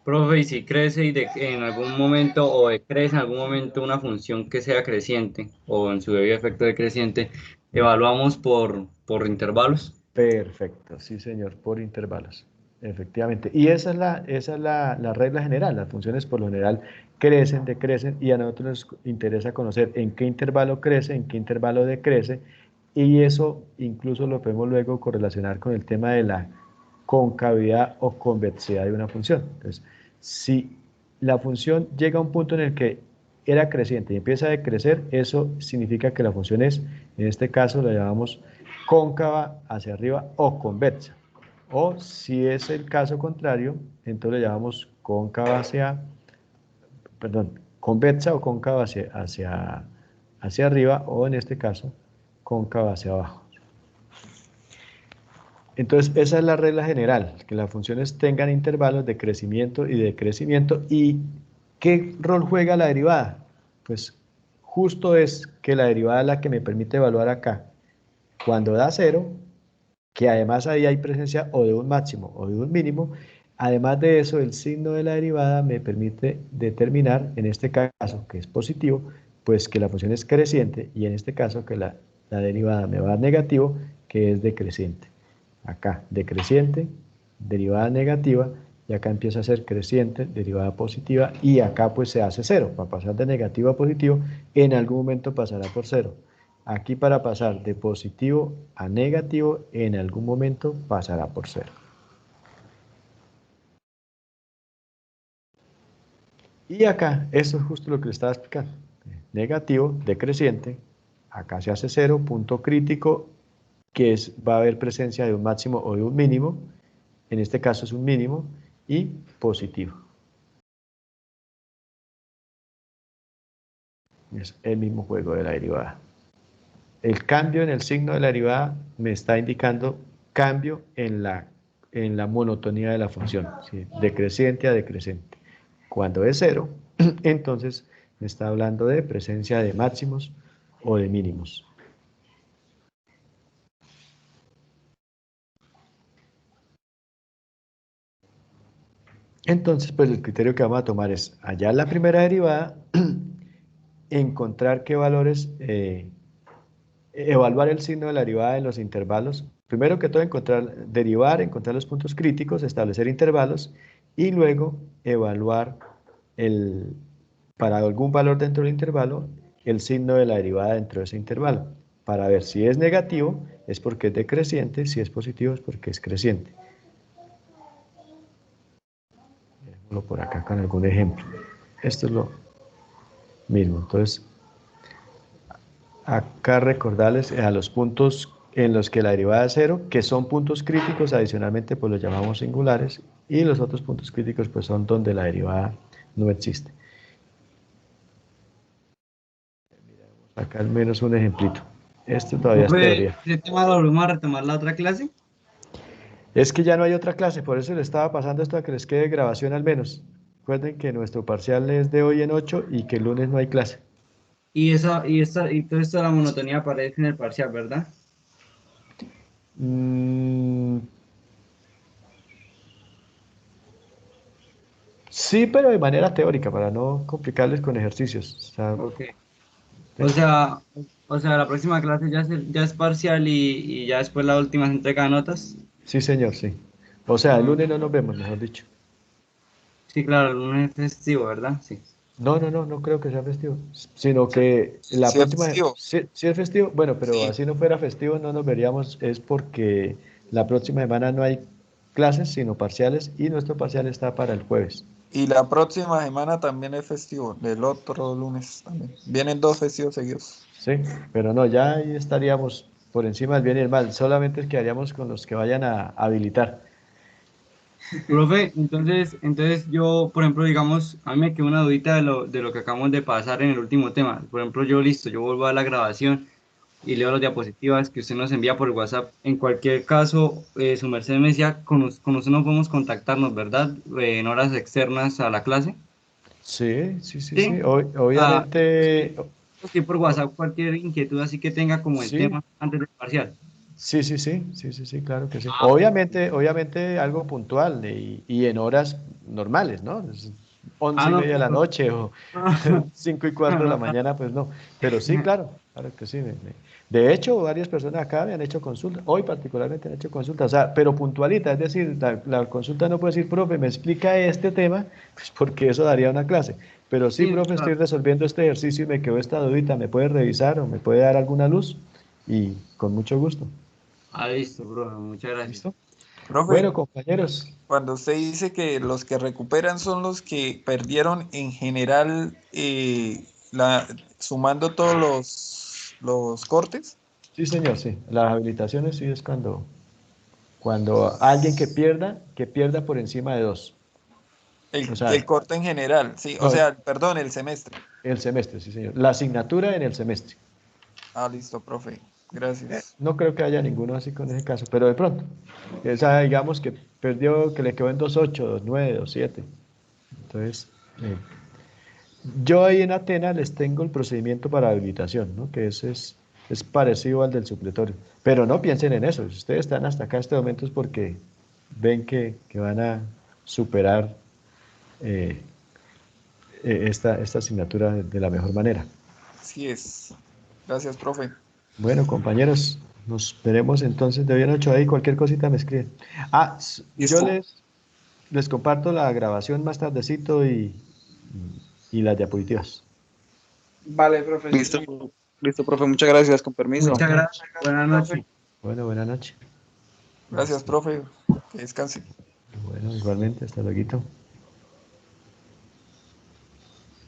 Profe, y si crece en algún momento o decrece en algún momento una función que sea creciente o en su debido efecto decreciente, evaluamos por intervalos. Perfecto, sí señor, por intervalos, efectivamente. Y esa es la regla general. Las funciones por lo general crecen, decrecen, y a nosotros nos interesa conocer en qué intervalo crece, en qué intervalo decrece, y eso incluso lo podemos luego correlacionar con el tema de la concavidad o convexidad de una función. Entonces, si la función llega a un punto en el que era creciente y empieza a decrecer, eso significa que la función es, en este caso la llamamos cóncava hacia arriba o convexa. O si es el caso contrario, entonces le llamamos convexa o cóncava hacia arriba, o en este caso, cóncava hacia abajo. Entonces, esa es la regla general, que las funciones tengan intervalos de crecimiento y decrecimiento. ¿Y qué rol juega la derivada? Pues justo es que la derivada es la que me permite evaluar acá. Cuando da 0, que además ahí hay presencia o de un máximo o de un mínimo, además de eso, el signo de la derivada me permite determinar, en este caso, que es positivo, pues que la función es creciente, y en este caso que la derivada me va a dar negativo, que es decreciente. Acá, decreciente, derivada negativa, y acá empieza a ser creciente, derivada positiva, y acá pues se hace 0. Para pasar de negativo a positivo, en algún momento pasará por 0. Aquí para pasar de positivo a negativo, en algún momento pasará por 0. Y acá, esto es justo lo que le estaba explicando. Negativo, decreciente, acá se hace 0, punto crítico, que va a haber presencia de un máximo o de un mínimo, en este caso es un mínimo, y positivo. Es el mismo juego de la derivada. El cambio en el signo de la derivada me está indicando cambio en la monotonía de la función, ¿sí? Decreciente a decreciente. Cuando es 0, entonces me está hablando de presencia de máximos o de mínimos. Entonces, pues el criterio que vamos a tomar es hallar la primera derivada, encontrar qué valores, evaluar el signo de la derivada en los intervalos. Primero que todo, encontrar los puntos críticos, establecer intervalos, y luego evaluar para algún valor dentro del intervalo, el signo de la derivada dentro de ese intervalo, para ver si es negativo es porque es decreciente, si es positivo es porque es creciente. Por acá con algún ejemplo. Esto es lo mismo. Entonces, acá recordarles a los puntos en los que la derivada es 0, que son puntos críticos, adicionalmente pues los llamamos singulares, y los otros puntos críticos pues son donde la derivada no existe. Miramos acá al menos un ejemplito. Esto todavía es teoría. ¿Ese tema lo volvemos a retomar la otra clase? Es que ya no hay otra clase, por eso le estaba pasando esto a que les quede grabación al menos. Recuerden que nuestro parcial es de hoy en 8 y que el lunes no hay clase. Y todo esto de la monotonía aparece en el parcial, ¿verdad? Sí, pero de manera teórica, para no complicarles con ejercicios. Ok. ¿Sí? La próxima clase ya es parcial y ya después la última se entrega de notas. Sí, señor, sí. O sea, el Ah, lunes no nos vemos, mejor dicho. sí, claro, el lunes es festivo, ¿verdad? Sí. No creo que sea festivo, sino que la Sí es próxima, festivo. sí es festivo, bueno, pero Sí. así no fuera festivo no nos veríamos, es porque la próxima semana no hay clases, sino parciales, y nuestro parcial está para el jueves. Y la próxima semana también es festivo, el otro lunes también. Vienen 2 festivos seguidos. Sí, pero no, ya ahí estaríamos por encima del bien y el mal, solamente quedaríamos con los que vayan a habilitar. Profe, entonces yo, por ejemplo, digamos, a mí me quedó una dudita de lo que acabamos de pasar en el último tema. Por ejemplo, yo listo, yo vuelvo a la grabación y leo las diapositivas que usted nos envía por WhatsApp. En cualquier caso, su merced me decía, con usted no podemos contactarnos, ¿verdad? En horas externas a la clase. Sí. Sí. Ah, Obviamente, sí, por WhatsApp cualquier inquietud así que tenga como el sí, tema antes del parcial. sí, claro que sí. Obviamente algo puntual y en horas normales, ¿no? Es Ah, 11:30 no, de la claro. noche o 5:15 de la mañana, pues no. Pero sí, claro que sí. De hecho, varias personas acá me han hecho consultas, hoy particularmente han hecho consultas, o sea, pero puntualita, es decir, la consulta no puede decir, profe, me explica este tema, pues porque eso daría una clase. Pero sí, Sí, profe, estoy claro. resolviendo este ejercicio y me quedó esta dudita, ¿me puede revisar o me puede dar alguna luz? Y con mucho gusto. Ah, listo, bro, muchas gracias. ¿Listo? Profe, Bueno, compañeros, cuando usted dice que los que recuperan son los que perdieron en general, sumando todos los cortes. sí, señor, sí. Las habilitaciones sí es cuando alguien que pierda por encima de 2. O El sea, corte en general, sí, o no, sea, perdón, el semestre. el semestre, sí, señor. La asignatura en el semestre. Ah, listo, profe. Gracias. No creo que haya ninguno así con ese caso, pero de pronto. Esa, digamos que perdió, que le quedó en 2.8, 2.9, 2.7. Entonces, eh, yo ahí en Atenas les tengo el procedimiento para habilitación, ¿no? Que ese es parecido al del supletorio. Pero no piensen en eso. Si ustedes están hasta acá en este momento es porque ven que van a superar eh, esta asignatura de la mejor manera. Así es. Gracias, profe. Bueno, compañeros, nos veremos entonces de hoy en 8 ahí. Cualquier cosita me escriben. Yo Listo. les comparto la grabación más tardecito y las diapositivas. Vale, profe, sí, Listo, sí. listo, profe. Muchas gracias. Con permiso. Muchas gracias. Buenas noches. Bueno, buena noche. Gracias, profe. Que descanse. Bueno, igualmente, hasta luego.